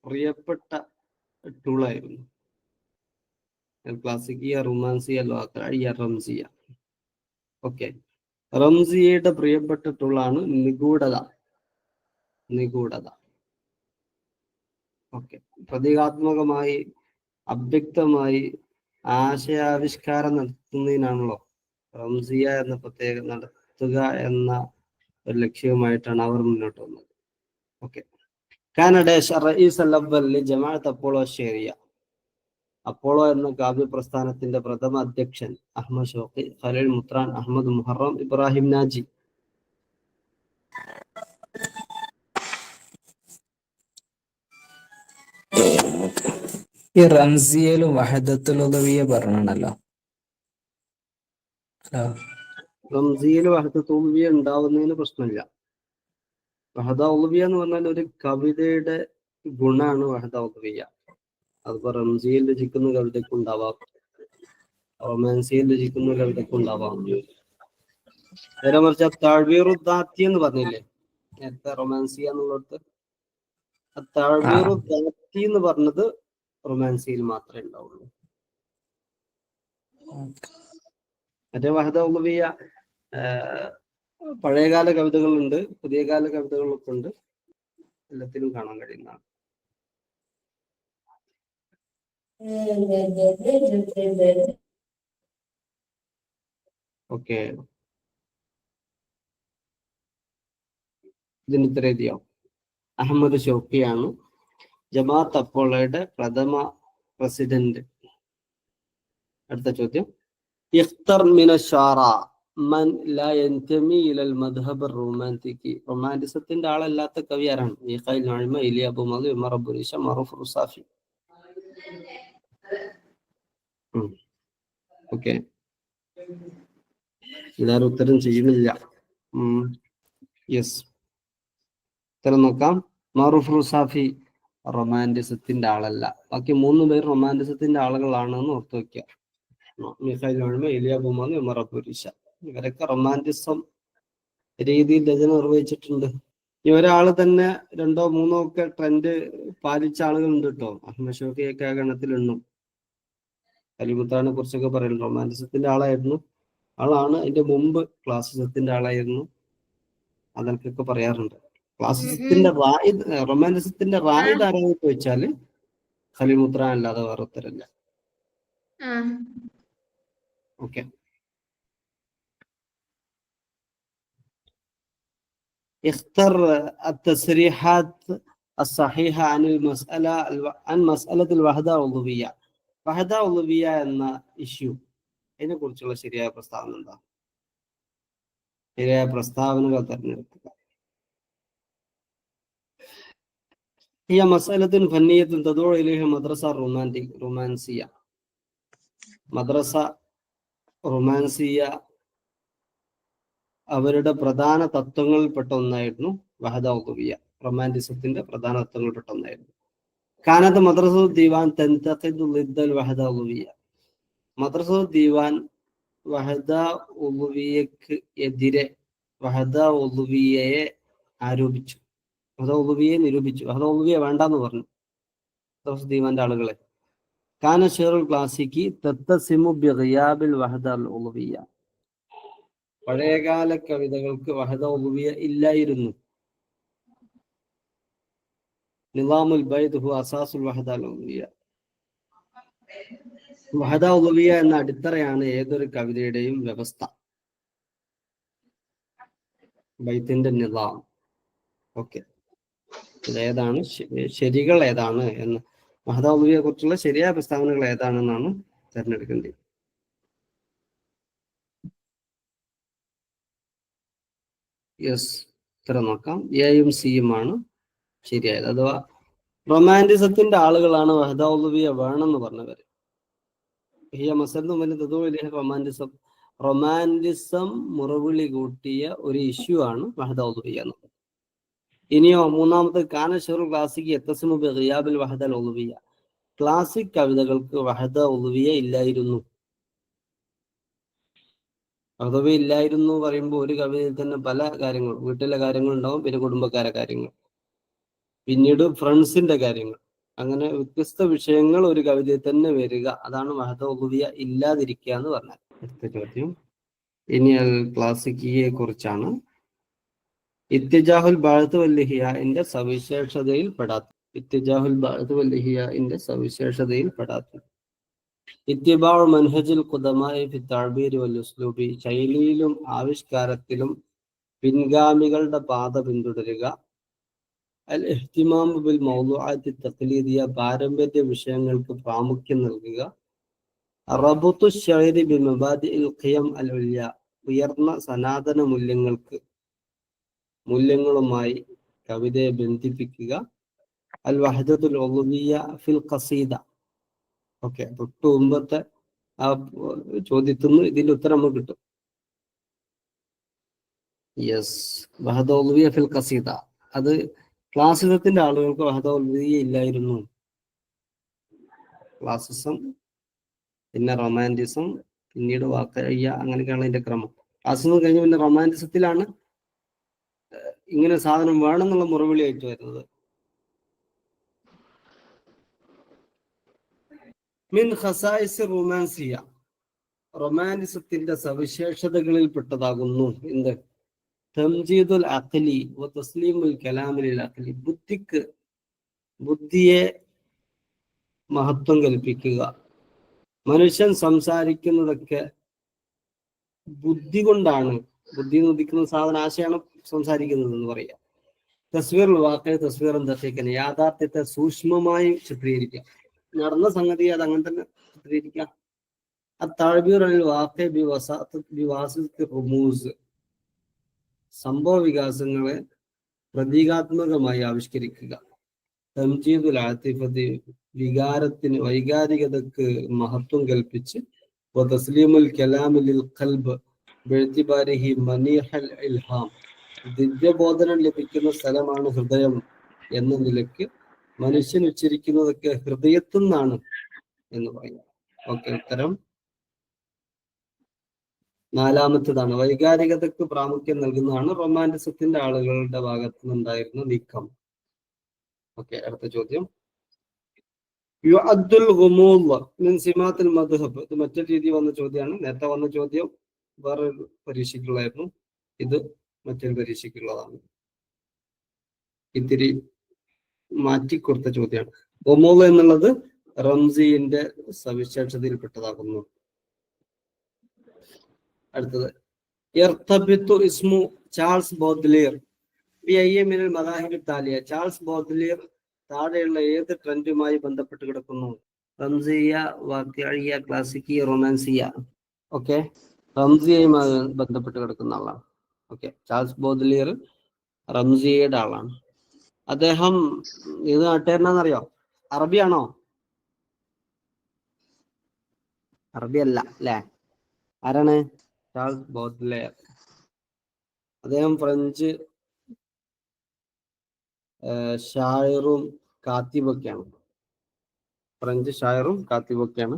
പ്രിയപ്പെട്ട ടൂളായിരുന്നു? ക്ലാസിക്കിയ, റൊമാൻസിയ, വാഖഇയ, റംസിയ. ഓക്കെ, റംസിയയുടെ പ്രിയപ്പെട്ട ടൂളാണ് നിഗൂഢത. ഓക്കെ, പ്രതീകാത്മകമായി, അവ്യക്തമായി ആശയാവിഷ്കാരം നടത്തുന്നതിനാണല്ലോ റംസിയ എന്ന പ്രത്യേക നടത്തുക എന്ന ഒരു ലക്ഷ്യവുമായിട്ടാണ് അവർ മുന്നോട്ട് വന്നത്. ഓക്കെ, കാനഡേഷ് റഈസ് അൽ അവ്വൽ ലി ജമാഅത്ത് അപ്പോളോ ഷേറിയ. അപ്പോളോ എന്ന കാവ്യ പ്രസ്ഥാനത്തിന്റെ പ്രഥമ അധ്യക്ഷൻ അഹമ്മദ് ഷൗഖി, ഖലീൽ മുത്രാൻ, അഹമ്മദ് മുഹറം, ഇബ്രാഹിം നാജി. ഈ റംസിയയിലും വഹദത്തുൽ ഉദവിയ പറഞ്ഞാണല്ലോ. റംസിയയിൽ വഹദത്തുൽ ഉദവിയ ഉണ്ടാവുന്നതിന് പ്രശ്നമില്ല. വഹദത്തുൽ ഉദവിയ എന്ന് പറഞ്ഞാൽ ഒരു കവിതയുടെ ഗുണാണ് വഹദത്തുൽ ഉദവിയ. അതിപ്പോ റംസിയയിൽ രചിക്കുന്ന കവിതയ്ക്ക് ഉണ്ടാവാം, റൊമാൻസിയയിൽ രചിക്കുന്ന കവിതയ്ക്ക് ഉണ്ടാവാം. നേരെ മറിച്ച് താഴ്വീറുദ്ദാത്തി എന്ന് പറഞ്ഞില്ലേ നേരത്തെ, റൊമാൻസിയ എന്നുള്ളത്, താഴ്വീറുദ്ദാത്തി എന്ന് പറഞ്ഞത് റൊമാൻസിയിൽ മാത്രമേ ഉണ്ടാവുള്ളൂ. മറ്റേ വഹദത്തുൽ ഉദവിയ പഴയകാല കവിതകളുണ്ട്, പുതിയ കാല കവിതകളൊക്കെ ഉണ്ട്, എല്ലാത്തിനും കാണാൻ കഴിയുന്നതാണ്. ഓക്കെ, ഇതിന് ഉത്തരം എഴുതിയോ? അഹമ്മദ് ഷൗക്കിയാണ് ജമാഅത്ത് അപ്പോളയുടെ പ്രഥമ പ്രസിഡന്റ്. അടുത്ത ചോദ്യം, ഇഖ്തർ മിന ശാറ മൻ ലാ യൻതമി ഇലൽ മദ്ഹബ് റൊമാന്റികി. റൊമാന്റിസത്തിന്റെ ആളല്ലാത്ത കവി ആരാണ്? മീഖായിൽ നഅ്മ, ഇലിയ അബു മദി, ഉമർ അബു നിശ, മറൂഫ് റുസാഫി. ഓക്കെ, എല്ലാവരും ഉത്തരം ചെയ്യുന്നില്ല. യെസ്, ഉത്തരം നോക്കാം. മറൂഫ് റുസാഫി റൊമാന്റിസത്തിന്റെ ആളല്ല. ബാക്കി 3 പേർ റൊമാന്റിസത്തിന്റെ ആളുകളാണെന്ന് ഓർത്തു വെക്കുക. മീഖായിൽ നഅ്മ, ഇലിയ അബു മദി, ഉമർ അബു നിശ. ഇവരൊക്കെ റൊമാന്റിസം രീതിയിൽ രചന നിർവഹിച്ചിട്ടുണ്ട്. ഈ ഒരാള് തന്നെ 2 or 3 ഒക്കെ ട്രെൻഡ് പാലിച്ച ആളുകളുണ്ട് കേട്ടോ. അഹമ്മദ് ഷൗക്കിയൊക്കെ ആ ഗണത്തിലുണ്ണും. കലിമുത്താനെ കുറിച്ചൊക്കെ പറയുന്നത് റൊമാന്റിസത്തിന്റെ ആളാണ്. അതിന്റെ മുമ്പ് ക്ലാസിസത്തിന്റെ ആളായിരുന്നു. അതൊക്കെ പറയാറുണ്ട്. ക്ലാസിസത്തിന്റെ റൊമാന്റിസത്തിന്റെ റായിദ് ആരാന്ന് ചോദിച്ചാല് കലിമുത്രാൻ അല്ലാതെ വേറെ ഉത്തരമില്ല. ഓക്കെ, اختر التصريحات الصحيحة عن مسألة الوحدة العضوية. വഹദ ഉളുവിയ എന്ന ഇഷ്യൂ, അതിനെ കുറിച്ചുള്ള ശരിയായ പ്രസ്താവന എന്താ? ശരിയായ പ്രസ്താവനകൾ തെരഞ്ഞെടുക്കുക. هي مسألة فنية تدعو إليها مدرسة رومانسية. മദ്രസ റൊമാൻസിയ അവരുടെ പ്രധാന തത്വങ്ങളിൽപ്പെട്ട ഒന്നായിരുന്നു വഹദ ഉളുവിയ. റൊമാന്റിസത്തിന്റെ പ്രധാന തത്വങ്ങളിൽപ്പെട്ട ഒന്നായിരുന്നു. കാനത്ത് മദ്രസ ദീവാൻ തൻതഖിദു ളിദ്ദൽ വഹദ ഉളുവിയ. മദ്രസ ദീവാൻ വഹദ ഉളുവിയക്ക് എതിരെ, വഹദ ഉളുവിയയെ ആരോപിച്ചു, വഹദ ഉളുഹിയ്യയെ നിരൂപിച്ചു, വഹദ ഉളുഹിയ്യ വേണ്ടെന്ന് പറഞ്ഞു ദീവാന്റെ ആളുകളെ. കാന ഷെയറുൽ ക്ലാസിക്കി തത്തസിമു ബിഗിയാബിൽ വഹദ അൽ ഉളുഹിയ്യ. പഴയകാല കവിതകൾക്ക് വഹദ ഉളുഹിയ്യ ഇല്ലായിരുന്നു. നിളാമുൽ ബൈദ് ഹു അസാസുൽ വഹദ അൽ ഉളുഹിയ്യ. വഹദ ഉളുഹിയ്യ എന്ന അടിത്തറയാണ് ഏതൊരു കവിതയുടെയും വ്യവസ്ഥ, ബൈത്തിന്റെ നിളാം. ഓക്കെ, ഇതേതാണ് ശരികൾ ഏതാണ് എന്ന്, വഹദ ഉളുഹിയ്യയെ കുറിച്ചുള്ള ശരിയായ പ്രസ്താവനകൾ ഏതാണെന്നാണ് തിരഞ്ഞെടുക്കേണ്ടത്. യെസ്, ഇത്ര നോക്കാം. എയും സിയുമാണ് ശരിയായത്. അഥവാ റൊമാൻറ്റിസത്തിന്റെ ആളുകളാണ് വഹദ ഉളുഹിയ്യ വേണമെന്ന് പറഞ്ഞവര്. റൊമാൻറ്റിസം റൊമാൻറ്റിസം മുറവിളി കൂട്ടിയ ഒരു ഇഷ്യൂ ആണ് വഹദ ഉളുഹിയ്യ എന്നത്. ഇനിയോ മൂന്നാമത്തെ, കാന ഷെയറുൽ ക്ലാസിക് യത്തസിമു ബിഗിയാബിൽ വഹദ അൽ ഉളുഹിയ്യ. ക്ലാസിക് കവിതകൾക്ക് വഹദ ഉളുഹിയ്യ ഇല്ലായിരുന്നു. വഹദ ഇല്ലായിരുന്നു പറയുമ്പോൾ ഒരു കവിതയിൽ തന്നെ പല കാര്യങ്ങൾ, വീട്ടിലെ കാര്യങ്ങൾ ഉണ്ടാവും, പിന്നെ കുടുംബക്കാരെ കാര്യങ്ങൾ, പിന്നീട് ഫ്രണ്ട്സിന്റെ കാര്യങ്ങൾ, അങ്ങനെ വ്യത്യസ്ത വിഷയങ്ങൾ ഒരു കവിതയിൽ തന്നെ വരിക. അതാണ് വഹദ ഉളുഹിയ്യ ഇല്ലാതിരിക്കുക എന്ന് പറഞ്ഞാൽ. അടുത്ത ചോദ്യം ഇനി അൽ ക്ലാസിക്കിയെ കുറിച്ചാണ്. ഇത്തിജാഹുൽ ബഅത്ത് വൽ ഇഹ്യാഇന്റെ സവിശേഷതയിൽ പെടാത്ത. ഇത്തിജാഹുൽ ബഅത്ത് വൽ ഇഹ്യാഇന്റെ സവിശേഷതയിൽ പെടാത്ത. ഇത്തിബാഉ മൻഹജുൽ ഖുദമാഇ ഫി തഅബീർ വൽ ഉസ്ലൂബി. ശൈലിയിലും ആവിഷ്കാരത്തിലും പിൻഗാമികളുടെ പാത പിന്തുടരുക. അൽ ഇഹ്തിമാം ബിൽ മൗദൂഅത്തി തഖ്ലീദിയ. പാരമ്പര്യ വിഷയങ്ങൾക്ക് പ്രാമുഖ്യം നൽകുക. റബത്തു ശഅരി ബി മബാദിഇൽ ഖിയം അൽ ഉല്യ. ഉയർന്ന സനാതന മൂല്യങ്ങളുമായി കവിതയെ ബന്ധിപ്പിക്കുക. അൽ വഹദത്തുൽ ഉളുഹിയ്യ ഫിൽ ഖസീദ. ഓക്കെ, തൊട്ട് മുമ്പത്തെ ആ ചോദ്യത്തിൽ നിന്ന് ഇതിന്റെ ഉത്തരം നമുക്ക് കിട്ടും. യെസ്, വഹദ ഉളുഹിയ്യ ഫിൽ ഖസീദ. അത് ക്ലാസിസത്തിന്റെ ആളുകൾക്ക് വഹദ ഉളുഹിയ്യ ഇല്ലായിരുന്നു. ക്ലാസിസം, പിന്നെ റൊമാൻറ്റിസം, പിന്നീട് വാഖഇയ്യ, അങ്ങനെയൊക്കെയാണ് അതിന്റെ ക്രമം. ക്ലാസിസം കഴിഞ്ഞ് പിന്നെ റൊമാൻറ്റിസത്തിലാണ് ഇങ്ങനെ സാധനം വേണമെന്നുള്ള മുറവിളിയായിട്ട് വരുന്നത്. മിൻ ഖസായിസ് റൊമാൻസിയ. റൊമാൻറ്റിസത്തിന്റെ സവിശേഷതകളിൽ പെട്ടതാകുന്നു എന്ത്? തംജീദുൽ അഖ്ലി വ തസ്ലീമുൽ കലാമി ലിൽ അഖ്ലി. ബുദ്ധിയെ മഹത്വം കൽപ്പിക്കുക. മനുഷ്യൻ സംസാരിക്കുന്നതൊക്കെ ബുദ്ധി കൊണ്ടാണ്, ബുദ്ധി ഉദിക്കുന്ന സാധന ആശയാണ് സംസാരിക്കുന്നത് എന്ന് പറയാം. തസ്വീർ വാക്കയെ തസ്വീറും ദഖീഖൻ. യാഥാർത്ഥ്യത്തെ സൂക്ഷ്മമായി ചിത്രീകരിക്കുക. നടന്ന സംഗതി അത് അങ്ങനെ തന്നെ ചിത്രീകരിക്കാം. അത്താഴ്ബീർ അൽ വാഖി ബിവാസിത്തി റുമൂസ്. സംഭവ വികാസങ്ങളെ പ്രതീകാത്മകമായി ആവിഷ്കരിക്കുക. തംജീദുൽ ആതിഫത്തി. വികാരത്തിന്, വൈകാരികതക്ക് മഹത്വം കൽപ്പിച്ച്. വതസ്ലീമുൽ കലാമി ലിൽ ഖൽബ് ബിഇഅ്തിബാരിഹി മനീഹൽ ഇൽഹാം. ദിവ്യബോധനം ലഭിക്കുന്ന സ്ഥലമാണ് ഹൃദയം എന്ന നിലയ്ക്ക് മനുഷ്യൻ ഉച്ചരിക്കുന്നതൊക്കെ ഹൃദയത്തിൽ നിന്നാണ് എന്ന് പറയും. ഓക്കെ, ഉത്തരം നാലാമത്തേതാണ്. വൈകാരികതക്ക് പ്രാമുഖ്യം നൽകുന്നതാണ് റൊമാൻറ്റിസത്തിന്റെ ആളുകളുടെ ഭാഗത്തു നിന്നുണ്ടായിരുന്ന നീക്കം. ഓക്കെ, അടുത്ത ചോദ്യം. യുഅദ്ദുൽ ഗുമൂദ് മിൻ സിമാത്തിൽ മദ്ഹബ്. ഇത് മറ്റൊരു രീതി വന്ന ചോദ്യമാണ്. നേരത്തെ വന്ന ചോദ്യം വേറൊരു പരീക്ഷയ്ക്കുള്ളായിരുന്നു, ഇത് മറ്റൊരു പരീക്ഷയ്ക്കുള്ളതാണ്. ഇത്തിരി മാറ്റിക്കൊടുത്ത ചോദ്യമാണ്. ഗുമൂദ് എന്നുള്ളത് റംസിന്റെ സവിശേഷതയിൽപ്പെട്ടതാകുന്നു. അടുത്തത്, യർതബിത്തു ഇസ്മു ചാൾസ് ബോദ്ലിയർ ബി അയ്യ മിനൽ മദാഹിബി താലിയ. ചാൾസ് ബോദ്ലിയർ താഴെയുള്ള ഏത് ട്രെൻഡുമായി ബന്ധപ്പെട്ട് കിടക്കുന്നു? റംസിയ, വാഖിഇയ്യ, ക്ലാസിക്കിയ, റൊമാൻസിയ. ഓക്കെ, റംസിയയുമായി ബന്ധപ്പെട്ട് കിടക്കുന്ന ആളാണ്. ഓക്കെ, ചാൾസ് ബോദ്ലിയർ റംസിയയുടെ ആളാണ്. അദ്ദേഹം ഏത് നാട്ടുകാരനാണെന്നറിയോ? അറബിയാണോ? അറബി അല്ല അല്ലേ? ആരാണ്? Charles Baudelaire. അദ്ദേഹം ഫ്രഞ്ച് ഷായറും കാത്തിബൊക്കെയാണ്. ഫ്രഞ്ച് ഷായറും കാത്തിബൊക്കെയാണ്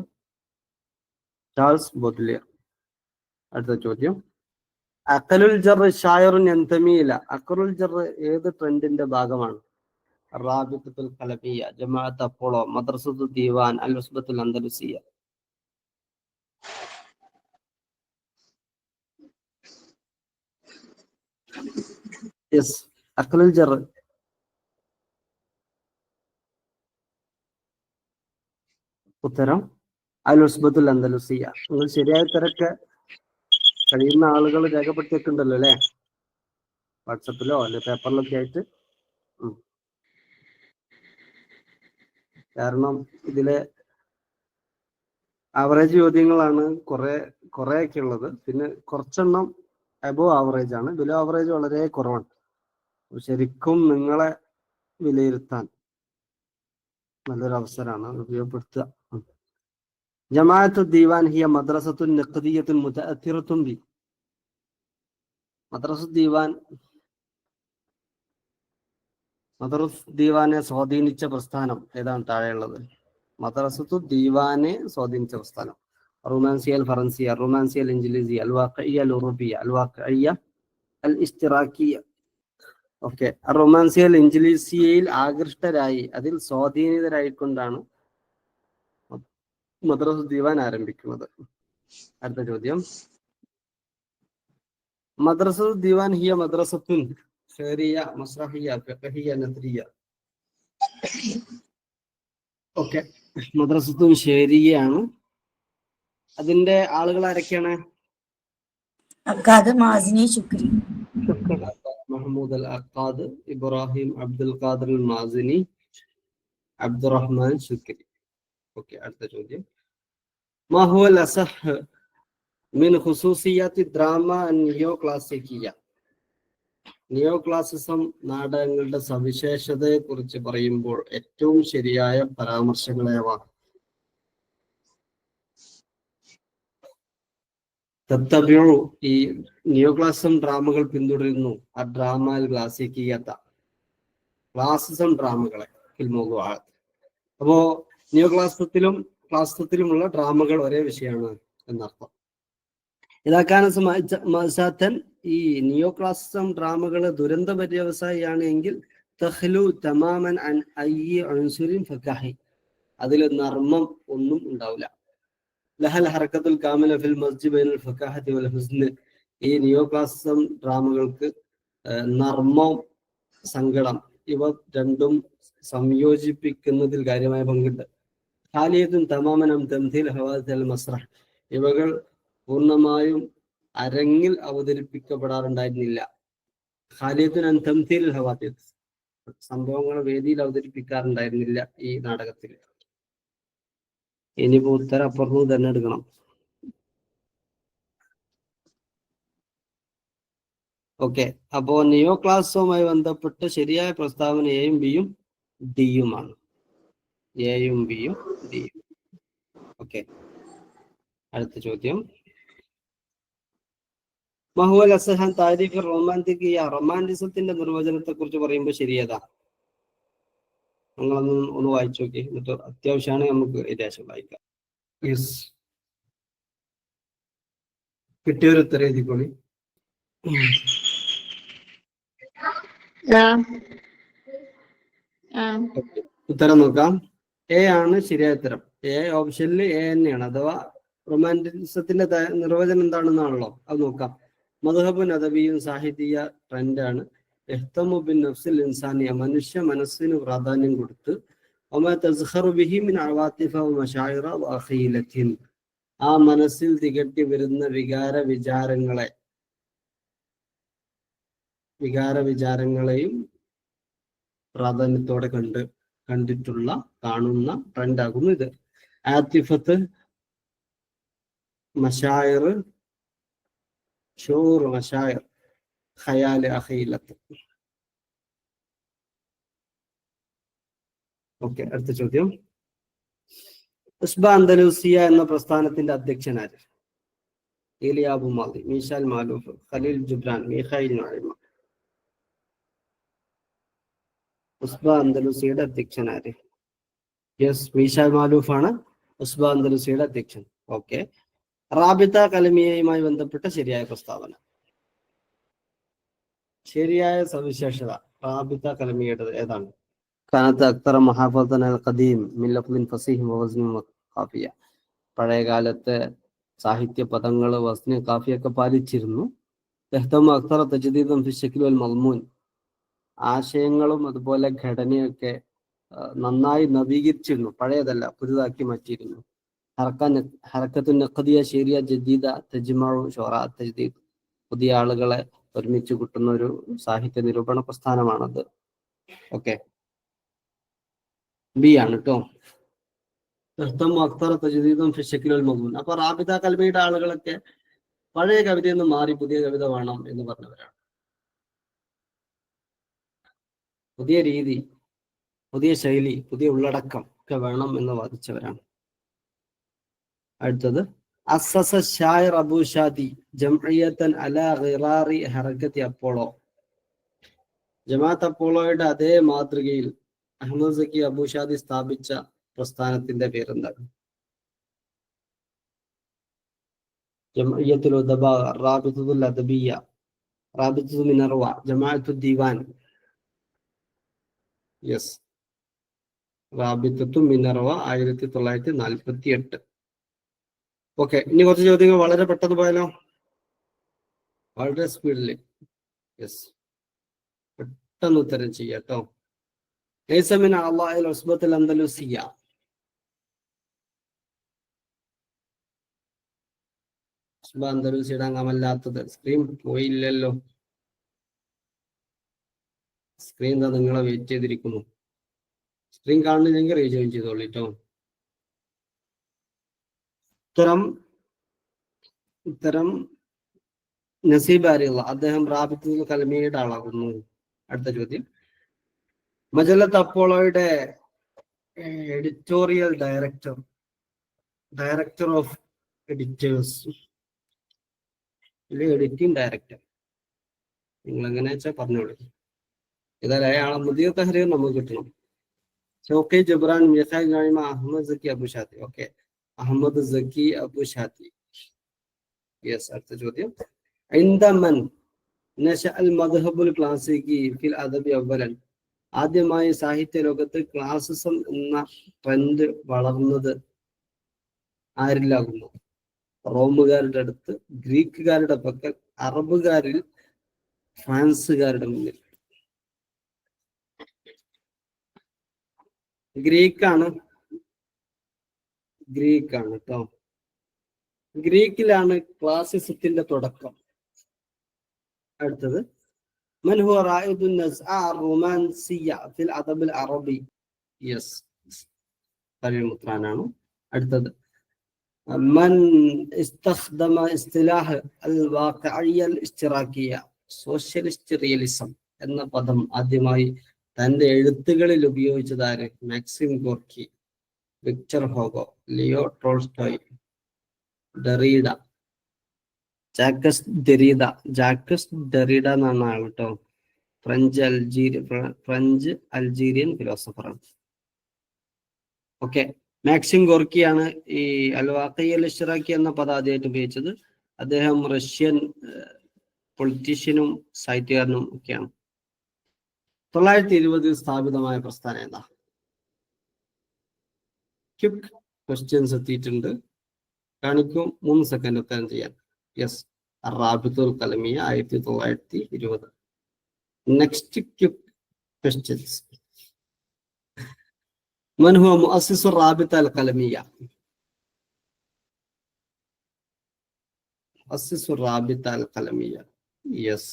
ചാൾസ് ബോദ്ലെയർ. അടുത്ത ചോദ്യം, അഖലുൽ ജർ ഷായറുൻ യന്തമീല. അഖലുൽ ജർ ഏത് ട്രെൻഡിന്റെ ഭാഗമാണ്? റാബിത്തത്തുൽ ഖലബിയ, ജമാഅത്ത് അപ്പോളോ, മദ്രസത്തുൽ ദീവാൻ, അൽ ഉസ്ബത്തുൽ അന്തലുസിയ. യെസ്, അഖലുൽ ജർ. ഉത്തരം അൽ ഉസ്ബത്തുൽ അന്തലുസിയ. നിങ്ങൾ ശരിയായ തിരക്ക് കഴിയുന്ന ആളുകൾ രേഖപ്പെടുത്തിയിട്ടുണ്ടല്ലോ അല്ലെ, വാട്സപ്പിലോ അല്ലെ പേപ്പറിലൊക്കെ ആയിട്ട്. കാരണം ഇതിലെ ആവറേജ് ചോദ്യങ്ങളാണ് കുറെയൊക്കെ ഉള്ളത്. പിന്നെ കുറച്ചെണ്ണം അബോവ് ആവറേജ് ആണ്, ബിലോ ആവറേജ് വളരെ കുറവാണ്. ശരിക്കും നിങ്ങളെ വിലയിരുത്താൻ നല്ലൊരു അവസരമാണ്, ഉപയോഗപ്പെടുത്തുക. ജമാഅത്തു ദീവാൻ ഹിയ മദ്രസത്തുൻ നഖദിയത്തുൻ മുതഅത്തിറത്തുൻ ബി. മദ്രസ ദീവാനെ സ്വാധീനിച്ച പ്രസ്ഥാനം ഏതാണ് താഴെയുള്ളത്? മദ്രസത്തു ദീവാനെ സ്വാധീനിച്ച പ്രസ്ഥാനം: റൊമാൻസിയ അൽ ഫറൻസിയ, റൊമാൻസിയ അൽ ഇൻജിലിസിയ, അൽ വാഖിയ അൽ ഉറുബിയ, അൽ വാഖിയ അൽ ഇസ്തിറാക്കിയ. ഓക്കെ, റൊമാൻസിയ അൽ ഇൻജിലിസിയയിൽ ആകൃഷ്ടരായി അതിൽ സ്വാധീനിതരായിക്കൊണ്ടാണ് മദ്രസ ദീവാൻ ആരംഭിക്കുന്നത്. അടുത്ത ചോദ്യം: മദ്രസ ദീവാൻ ഹിയ മദ്രസത്തുൻ ഖൈറിയ, മസ്റഹിയ, ഫിഖഹിയ, നദ്രിയ. ഓക്കെ, മദ്രസത്തുൻ ഷെരിയാണ്. അതിന്റെ ആളുകൾ ആരൊക്കെയാണ്? അക്കാദ്, മാസിനി, ശുക്രി. മഹ്മൂദ് അൽ അഖാദ്, ഇബ്രാഹിം അബ്ദുൽ ഖാദിർ അൽ മാസിനി, അബ്ദുറഹ്മാൻ ശുക്രി. ഓക്കെ, അടുത്ത ചോദ്യം: മാ ഹുവ അൽ അസഹ് മിൻ ഖുസൂസിയാത്തി ഡ്രാമ നിയോ ക്ലാസിക്കിയ. നിയോ ക്ലാസിസം നാടകങ്ങളുടെ സവിശേഷതയെ കുറിച്ച് പറയുമ്പോൾ ഏറ്റവും ശരിയായ പരാമർശങ്ങളേവ? തത്തബ്യു, ഈ നിയോ ക്ലാസിസം ഡ്രാമകൾ പിന്തുടരുന്നു. ആ ഡ്രാമ ക്ലാസിക്കിയത്ത, ക്ലാസിസം ഡ്രാമകളെ ഫിൽമോഗുആത്ത്. അപ്പോ നിയോ ക്ലാസിസത്തിലുമുള്ള ഡ്രാമകൾ ഒരേ വിഷയമാണ് എന്നർത്ഥം. ഇതാക്കാൻ മസാത്തൻ, ഈ നിയോ ക്ലാസിസം ഡ്രാമകള് ദുരന്ത പര്യവസായിയാണ് എങ്കിൽ തഖ്ലു തമാമൻ അൻ അയ്യി ഉൻസുരിൻ ഫഖഹി, അതിൽ നർമ്മം ഒന്നും ഉണ്ടാവില്ല. ലഹൽ ഹറക്കത്തുൽ കാമില ഫിൽ മസ്ജി ബൈനൽ ഫഖഹതി വൽ ഹുസ്ൻ. ഈ നിയോ ക്ലാസിസം ഡ്രാമകൾക്ക് നർമ്മം, സങ്കടം ഇവ രണ്ടും സംയോജിപ്പിക്കുന്നതിൽ കാര്യമായ പങ്കുണ്ട്. ഖാലിയത്തുൻ തമാമൻ അം തംഥീൽ ഹവാദിസ് അൽ മസ്റഹ്. ഇവകൾ പൂർണ്ണമായും അരങ്ങിൽ അവതരിപ്പിക്കപ്പെടാറുണ്ടായിരുന്നില്ല. ഖാലിയത്തുൻ അൻ തംഥീൽ ഹവാദിസ്, സംഭവങ്ങൾ വേദിയിൽ അവതരിപ്പിക്കാറുണ്ടായിരുന്നില്ല ഈ നാടകത്തിൽ. ഇനിയിപ്പോ ഉത്തരം അപ്പുറത്ത് തന്നെ എടുക്കണം. ഓക്കെ, അപ്പോ നിയോ ക്ലാസുമായി ബന്ധപ്പെട്ട് ശരിയായ പ്രസ്താവന എയും ബിയും ഡിയുമാണ്. എയും ബിയും ഡിയും. ഓക്കെ, അടുത്ത ചോദ്യം: മഹുവൽ അസഹാൻ താരിഖ് റൊമാന്റിക്കിയ. റൊമാന്റിസത്തിന്റെ നിർവചനത്തെ കുറിച്ച് പറയുമ്പോൾ ശരിയേതാ? ഒന്ന് വായിച്ചു നോക്കി, എന്നിട്ട് അത്യാവശ്യമാണ് നമുക്ക് ഏകദേശം വായിക്കാം. യെസ്, കിട്ടിയൊരു ഉത്തരം എഴുതിക്കോളി. ഉത്തരം നോക്കാം. എ ആണ് ശരിയായ ഉത്തരം. എ ഓപ്ഷനിൽ എ തന്നെയാണ്. അഥവാ റൊമാന്റിസത്തിന്റെ നിർവചനം എന്താണെന്നാണല്ലോ, അത് നോക്കാം. മദ്ഹബുൻ അദബിയും സാഹിത്യ ട്രെൻഡാണ്. ഇഹ്തമു ബിൻ നഫ്സിൽ ഇൻസാനിയ, മനുഷ്യ മനസ്സിന് പ്രാധാന്യം കൊടുത്ത്, വമാ തസ്ഖറു ബിഹി മിൻ അവാതിഫ വ മശായിറ വ അഖീലത്തിൻ, ആ മനസ്സിൽ തികട്ടി വരുന്ന വികാര വിചാരങ്ങളെയും പ്രാധാന്യത്തോടെ കാണുന്ന ട്രെൻഡാകുന്നു ഇത്. ആത്തിഫത്ത്, മശായിർ, ഷൂർ, മശായിർ, ഖയാൽ, അഖീലത്ത്. ഓക്കെ, അടുത്ത ചോദ്യം: ഉസ്ബ അന്തലൂസിയ എന്ന പ്രസ്ഥാനത്തിന്റെ അധ്യക്ഷനാര്? ഏലിയാബു മാദി, മീശാൽ മാലൂഫ്, ഖലീൽ ജുബ്രാൻ, മീഖായിൽ നുഐമ. ഉസ്ബ അന്തലൂസിയുടെ അധ്യക്ഷനാര്? യെസ്, മീശാൽ മാലൂഫ് ആണ് ഉസ്ബ അന്തലൂസിയുടെ അധ്യക്ഷൻ. ഓക്കെ, റാബിത്ത കലമിയയുമായി ബന്ധപ്പെട്ട ശരിയായ പ്രസ്താവന? ശരിയായ സവിശേഷത റാബിത്ത കലമിയുടേത് ഏതാണ്? കാനത്ത് അക്തറ മഹാഫത്തൻ അൽ ഖദീം മിൻ ലഫ്ദിൻ ഫസീഹ് വസ്നിൻ ഖാഫിയ. പഴയ കാലത്തെ സാഹിത്യ പദങ്ങൾ വസ്നി കാഫിയൊക്കെ പാലിച്ചിരുന്നു. തെഹ്തമ അക്തറ തജ്ദീദൻ ഫി ശക്ൽ വൽ മദ്മൂൻ. ആശയങ്ങളും അതുപോലെ ഘടനയൊക്കെ നന്നായി നവീകരിച്ചിരുന്നു. പഴയതല്ല, പുതുതാക്കി മാറ്റിയിരുന്നു. ഹറക്കത്തു നഖദിയ ശരിയ ജദീദ തജ്മഉ ശുറാ തജ്ദീദ്. പുതിയ ആളുകളെ ഒരുമിച്ച് കൂട്ടുന്ന ഒരു സാഹിത്യ നിരൂപണ പ്രസ്ഥാനമാണത്. ഓക്കെ, ബി ആണ് കേട്ടോ. അപ്പൊ റാബിത കൽബിയുടെ ആളുകളൊക്കെ പഴയ കവിതയിൽ നിന്ന് മാറി പുതിയ കവിത വേണം എന്ന് പറഞ്ഞവരാണ്. പുതിയ രീതി, പുതിയ ശൈലി, പുതിയ ഉള്ളടക്കം ഒക്കെ വേണം എന്ന് വാദിച്ചവരാണ്. അടുത്തത് അസ്സസ ഷായർ അബൂ ഷാദി ജംഇയ്യത്തൻ അലാ ഗിറാറി ഹറക്കത്തി അപ്പോളോ. ജമാഅത്ത് അപ്പോളോയുടെ അതേ മാതൃകയിൽ അഹ്മദ് സക്കി അബൂ ഷാദി സ്ഥാപിച്ച പ്രസ്ഥാനത്തിന്റെ പേരെന്താണ്? ജംഇയ്യത്തുൽ ഉദബ, റാബിത്തുൽ അദബിയ, റാബിത്തുൽ മിനർവ, ജമാഅത്തുൽ ദീവാൻ. യെസ്, റാബിത്തുൽ മിനർവ 1948. ഓക്കെ, ഇനി കുറച്ച് ചോദ്യങ്ങൾ വളരെ പെട്ടെന്ന് പോയാലോ, വളരെ സ്പീഡില്. യെസ്, പെട്ടെന്ന് ഉത്തരം ചെയ്യാട്ടോ. ലൈസമിൻ അള്ളാഹിൽ ഉസ്ബത്തുൽ അൻദലുസിയ. അൻദലുസിയുടെ അംഗമല്ലാത്തത്. സ്ക്രീൻ പോയില്ലല്ലോ, സ്ക്രീൻ എന്താ നിങ്ങളെ വെയിറ്റ് ചെയ്തിരിക്കുന്നു. സ്ക്രീൻ കാണുന്നില്ലെങ്കിൽ റീജോയിൻ ചെയ്തോളിട്ടോ. ഉത്തരം നസീബ് അരിയുള്ള, അദ്ദേഹം റാബിത്തുൽ കലമിയുടെ ആളാകുന്നു. അടുത്ത ചോദ്യം, മജല്ലത്ത് അപ്പോളോയുടെ editorial director of editors, editing director, നിങ്ങൾ എങ്ങനെ വെച്ചാൽ പറഞ്ഞോളൂ. ഇതായ ആളെ മുദിർ തഹരീർ നമുക്ക് കിട്ടണം. ഷൗക്കി ജബ്രാൻ, മിസാൽ നായിമ, Ahmed Zaki Abu Shadi. Okay, Ahmed Zaki Abu Shadi. Yes, അടുത്ത ചോദ്യം, ഇൻദമൻ നശഅൽ മദ്ഹബുൽ ക്ലാസിക്കി ഫിൽ അദബി അവലൻ. ആദ്യമായി സാഹിത്യ ലോകത്ത് ക്ലാസിസം എന്ന ട്രെൻഡ് വളർന്നത് ആരിലാകുന്നു? റോമുകാരുടെ അടുത്ത്, ഗ്രീക്കുകാരുടെ പക്കൽ, അറബുകാരിൽ, ഫ്രാൻസുകാരുടെ മുന്നിൽ. ഗ്രീക്കാണ് കേട്ടോ. ഗ്രീക്കിലാണ് ക്ലാസിസത്തിന്റെ തുടക്കം. അടുത്തത്, മൻ ഹുവ റായിദുൻ നസ്അ റൊമാൻസിയ ഫിൽ അദബിൽ അറബി. യെസ്, ഖലീൽ മുത്രാനാണ്. അടുത്തത്, മൻ ഇസ്തഖ്ദമ ഇസ്തിലാഹ് അൽ വാഖിഇയ്യ അൽ ഇശ്തിറാക്കിയ, സോഷ്യലിസ്റ്റ് റിയലിസം എന്ന പദം ആദ്യമായി തന്റെ എഴുത്തുകളിൽ ഉപയോഗിച്ചതാര്? Maxim Gorky, Victor Hugo, Leo Tolstoy, Derrida, Jacques Derrida എന്നാണ് ആൾ കേട്ടോ. ഫ്രഞ്ച് അൾജീരിയൻ ഫിലോസഫറാണ്. ഓക്കെ, മാക്സിം ഗോർക്കിയാണ് ഈ അൽ വാഖിഇയ്യ അൽ ഇശ്തിറാക്കി എന്ന പദം ആദ്യമായിട്ട് ഉപയോഗിച്ചത്. അദ്ദേഹം റഷ്യൻ പൊളിറ്റീഷ്യനും സാഹിത്യകാരനും ഒക്കെയാണ്. 920 സ്ഥാപിതമായ പ്രസ്ഥാനം ഏതാ? ക്വിക്ക് ക്വസ്റ്റ്യൻസ് എത്തിയിട്ടുണ്ട്, കാണിക്കും. 3 സെക്കൻഡ് ഉത്തരം ചെയ്യാൻ. യെസ്, റാബിത്തുൽ കലമിയ 1920. നെക്സ്റ്റ് ക്വിക്ക് ക്വസ്റ്റ്യൻസ്, മൻ ഹുവ മുഅസ്സിസു റാബിത്ത അൽ കലമിയ? മുഅസ്സിസു റാബിത്ത അൽ കലമിയ. യെസ്,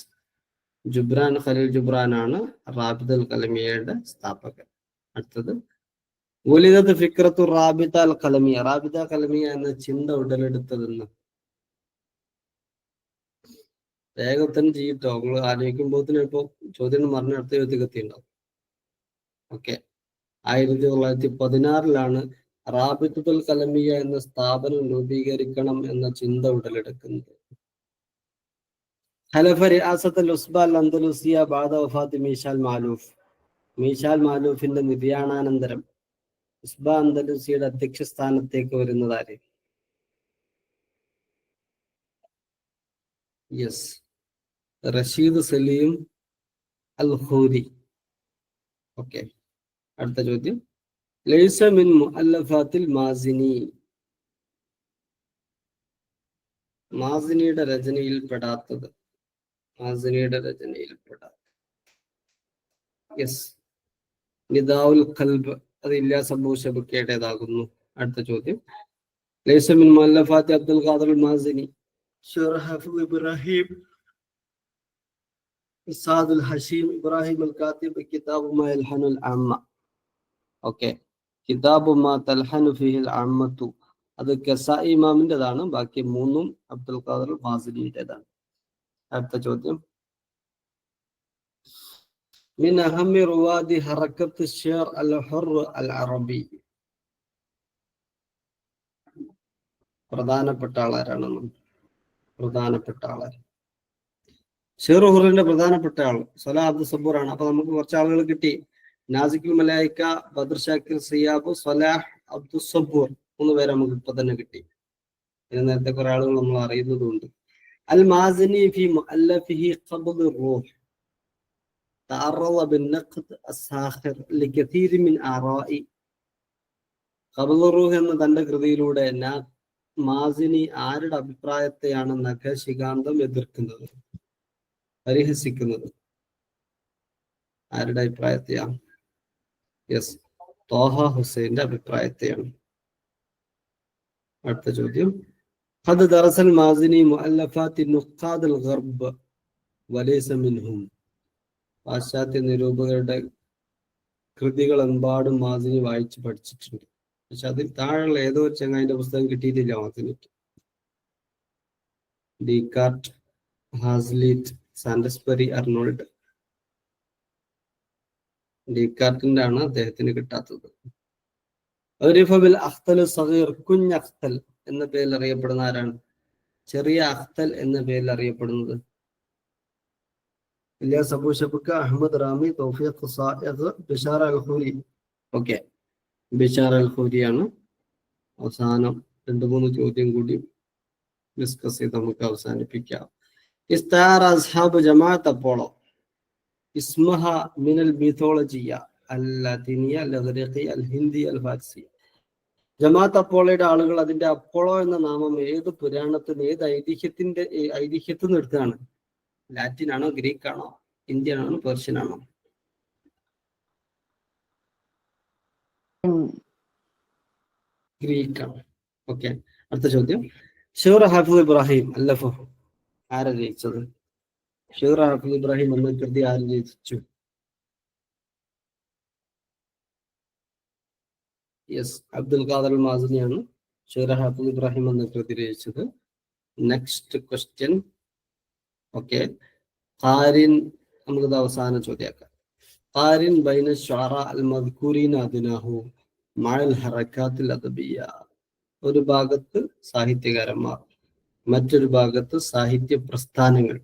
ജുബ്രാൻ, ഖലീൽ ജുബ്രാൻ ആണ് റാബിത്തുൽ കലമിയയുടെ സ്ഥാപകൻ. അടുത്തത്, ഉലിദത് ഫിക്രത്തു റാബിത്ത അൽ കലമിയ. റാബിത്ത കലമിയ എന്ന ചിന്ത ഉടലെടുത്തതെന്ന്. വേഗത്തിന് ചെയ്യട്ടോ, നിങ്ങൾ ആലോചിക്കുമ്പോൾ ഇപ്പൊ ചോദ്യം പറഞ്ഞ അടുത്ത ചോദ്യത്തിൽ എത്തിയിട്ടുണ്ടാവും. ഓക്കെ, 1916 റാബിത്തുൽ കലമിയ എന്ന സ്ഥാപനം രൂപീകരിക്കണം എന്ന ചിന്ത ഉടലെടുക്കുന്നത്. ഖലഫ റിയാസത്തുൽ ഉസ്ബ അൽ അൻദലുസിയ ബഅദ വഫാത്തി മീശാൽ മാലൂഫ്. മീശാൽ മാലൂഫിന്റെ നിര്യാണാനന്തരം ഉസ്ബ അൻദലുസിയുടെ അധ്യക്ഷ സ്ഥാനത്തേക്ക് വരുന്നതാര്? യെസ്, റഷീദ് സലീം അൽ ഖൂരി. ഓക്കെ, അടുത്ത ചോദ്യം. ലൈസ മിൻ മുഅല്ലഫാത്തിൽ മാസിനി. മാസിനിയുടെ രചനയിൽ പെടാത്തത്. മാസിനിയുടെ രചനയിൽ പെടാത്തത്. യെസ്, നിദാഉൽ ഖൽബ്. അത് ഇല്യാസ് അബൂ ശബക്കയുടേതാകുന്നു. അടുത്ത ചോദ്യം. ലൈസ മിൻ മുഅല്ലഫാത്തി അബ്ദുൽ ഖാദിർ അൽ മാസിനി ഷെയ്ഖ് ഹാഫിദ് ഇബ്രാഹിം സാദുൽ ഹഷീം ഇബ്രാഹിം അൽ കാത്തിബ് കിതാബു മാ യൽഹനുൽ അമ്മ. ഓക്കെ, കിതാബു മാ തൽഹനു ഫീഹിൽ അമ്മത്തു അത് കസാഇ ഇമാമിൻ്റെതാണ്. ബാക്കി മൂന്നും അബ്ദുൽ ഖാദിർ മാസിനിയുടേതാണ്. അടുത്ത ചോദ്യം. മിൻ അഹമ്മി റുവാദി ഹറക്കത്ത് ഷിഅർ അൽ ഹുർ അൽ അറബി. പ്രധാനപ്പെട്ട ആളാരാണെന്ന്? പ്രധാനപ്പെട്ട ആളാണ് ഷെയ്ഖ് ഹുറിന്റെ പ്രധാനപ്പെട്ട ആൾ സലാഹ് അബ്ദുൽ സബൂർ ആണ്. അപ്പൊ നമുക്ക് കുറച്ച് ആളുകൾ കിട്ടി. നാസിഖുൽ മലായിക്ക, ബദർ ഷാക്കിർ സിയാബ്, സലാഹ് അബ്ദുൽ സബൂർ, 3 പേരെ നമുക്ക് ഇപ്പൊ തന്നെ കിട്ടി. ഇതിന് നേരത്തെ കുറെ ആളുകൾ നമ്മൾ അറിയുന്നതുകൊണ്ട്. അൽ മാസിനി ഫി മുഅല്ലഫിഹി ഖബ്ദ് റൂഹ് തഅറള ബിന്നഖ്ദ് അസ്സാഖിർ ലികതീർ മിൻ ആറാഇ. ഖബ്ദ് റൂഹ് എന്ന തന്റെ കൃതിയിലൂടെ മാസിനി ആരുടെ അഭിപ്രായത്തെയാണ് നഖശികാന്തം എതിർക്കുന്നത്, പരിഹസിക്കുന്നത്? ആരുടെ അഭിപ്രായത്തെയാണ്? യെസ്, ത്വാഹ ഹുസൈന്റെ അഭിപ്രായത്തെയാണ്. അടുത്ത ചോദ്യം. ഖദ് ദറസൽ മാസിനി മുഅല്ലഫാത്തി നുഖാദ് അൽ ഗർബ് വലൈസ മിൻഹും. പാശ്ചാത്യ നിരൂപകരുടെ കൃതികൾ എമ്പാടും മാസിനി വായിച്ച് പഠിച്ചിട്ടുണ്ട്. പക്ഷെ അതിൽ താഴെയുള്ള ഏതോ ഒരു ചങ്ങായിന്റെ പുസ്തകം കിട്ടിയിട്ടില്ല മാസിനിക്ക്. ഡീകാർട്ട്, ഹാസ്ലിറ്റ്, സാൻഡസ്ബറി, അർണോൾഡ്. ഡീകാർട്ടിന്റെ ആണ് അദ്ദേഹത്തിന് കിട്ടാത്തത്. അഖ്തൽ സഗീർ, കുഞ്ഞ് അഖ്തൽ എന്ന പേരിൽ അറിയപ്പെടുന്ന ആരാണ്? ചെറിയ അഖ്തൽ എന്ന പേരിൽ അറിയപ്പെടുന്നത് ഇല്യാസ് അബൂ ശബക്ക, അഹമ്മദ് റാമി, തൗഫീഖ് സായിഖ്, ബിഷാർ അൽ ഖൂരി. ഓക്കെ, ബിഷാർ അൽ ഖൂരിയാണ്. അവസാനം 2-3 ചോദ്യം കൂടി ഡിസ്കസ് ചെയ്ത് നമുക്ക് അവസാനിപ്പിക്കാം. ഇസ്താർ അസ്ഹാബ് ജമാഅത്ത് അപ്പോളോ ഇസ്മഹ മിനൽ മിഥോളജിയ അൽ ലതീനിയ അൽ ഇഗ്രീഖിയ അൽ ഹിന്ദി അൽ ഫാർസി. ജമാഅത്ത് അപ്പോളയുടെ ആളുകൾ അതിന്റെ അപ്പോളോ എന്ന നാമം ഏത് പുരാണത്തിന്, ഏത് ഐതിഹ്യത്തിൽ നിന്ന് എടുത്തതാണ്? ലാറ്റിൻ ആണോ, ഗ്രീക്ക് ആണോ, ഇന്ത്യൻ ആണോ, പേർഷ്യൻ ആണോ? ഗ്രീക്ക് ആണ്. ഓക്കെ, അടുത്ത ചോദ്യം. ഷെയ്ഖ് ഹാഫിദ് ഇബ്രാഹിം അല്ലഫു ആരാ രചിച്ചത്? ഷെയ്ഖ് ഹാഫിദ് ഇബ്രാഹിം എന്ന കൃതി ആര് രചിച്ചു? യെസ്, അബ്ദുൽ ഖാദിർ അൽ മാസിനിയാണ് ഷെയ്ഖ് ഹാഫിദ് ഇബ്രാഹിം എന്ന കൃതി രചിച്ചത്. Next question. ഓക്കെ, ഖാരിൻ. നമുക്കിത് അവസാന ചോദ്യമാക്കാം. ഖാരിൻ ബൈന ശുഅറാ അൽ മദ്കൂരീന അദ്നാഹു മഅൽ ഹറകാത്തിൽ അദബിയ്യ. ഒരു ഭാഗത്ത് സാഹിത്യകാരന്മാർ, മറ്റൊരു ഭാഗത്ത് സാഹിത്യ പ്രസ്ഥാനങ്ങൾ.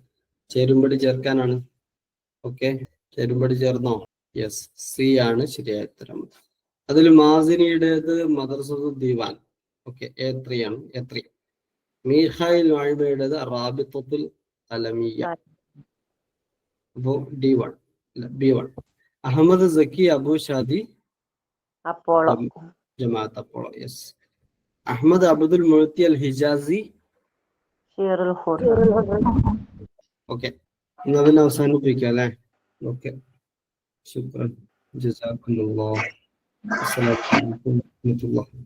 ചേരുംപടി ചേർക്കാനാണ്. ഓക്കെ, ചേരുംപടി ചേർന്നോ? യെസ്, സി ആണ് ശരിയായ ഉത്തരം. അതിൽ മാസിനിയുടേത് മദ്രസത്തു ദീവാൻ. ഓക്കെ, A3 ആണ്. A3. മീഖായിൽ വാഴ്മയുടേത് റാബിത്തത്തുൽ അലമിയ. അപ്പോ D1 അല്ല B1. Ahmed Zaki Abu Shaadi Apollo, ജമാഅത്ത് അപ്പോളോ. യെസ്. അഹമ്മദ് അബ്ദുൽ മുഅത്തി അൽ ഹിജാസി ഷിയറുൽ ഹുർ. ഓക്കെ, ഇന്ന് അതിനെ അവസാനിപ്പിക്കാം അല്ലേ? ഓക്കെ, ശുക്രൻ, ജസാക്കുമുല്ലാഹ്. അസ്സലാമു അലൈക്കും വറഹ്മത്തുള്ളാഹി.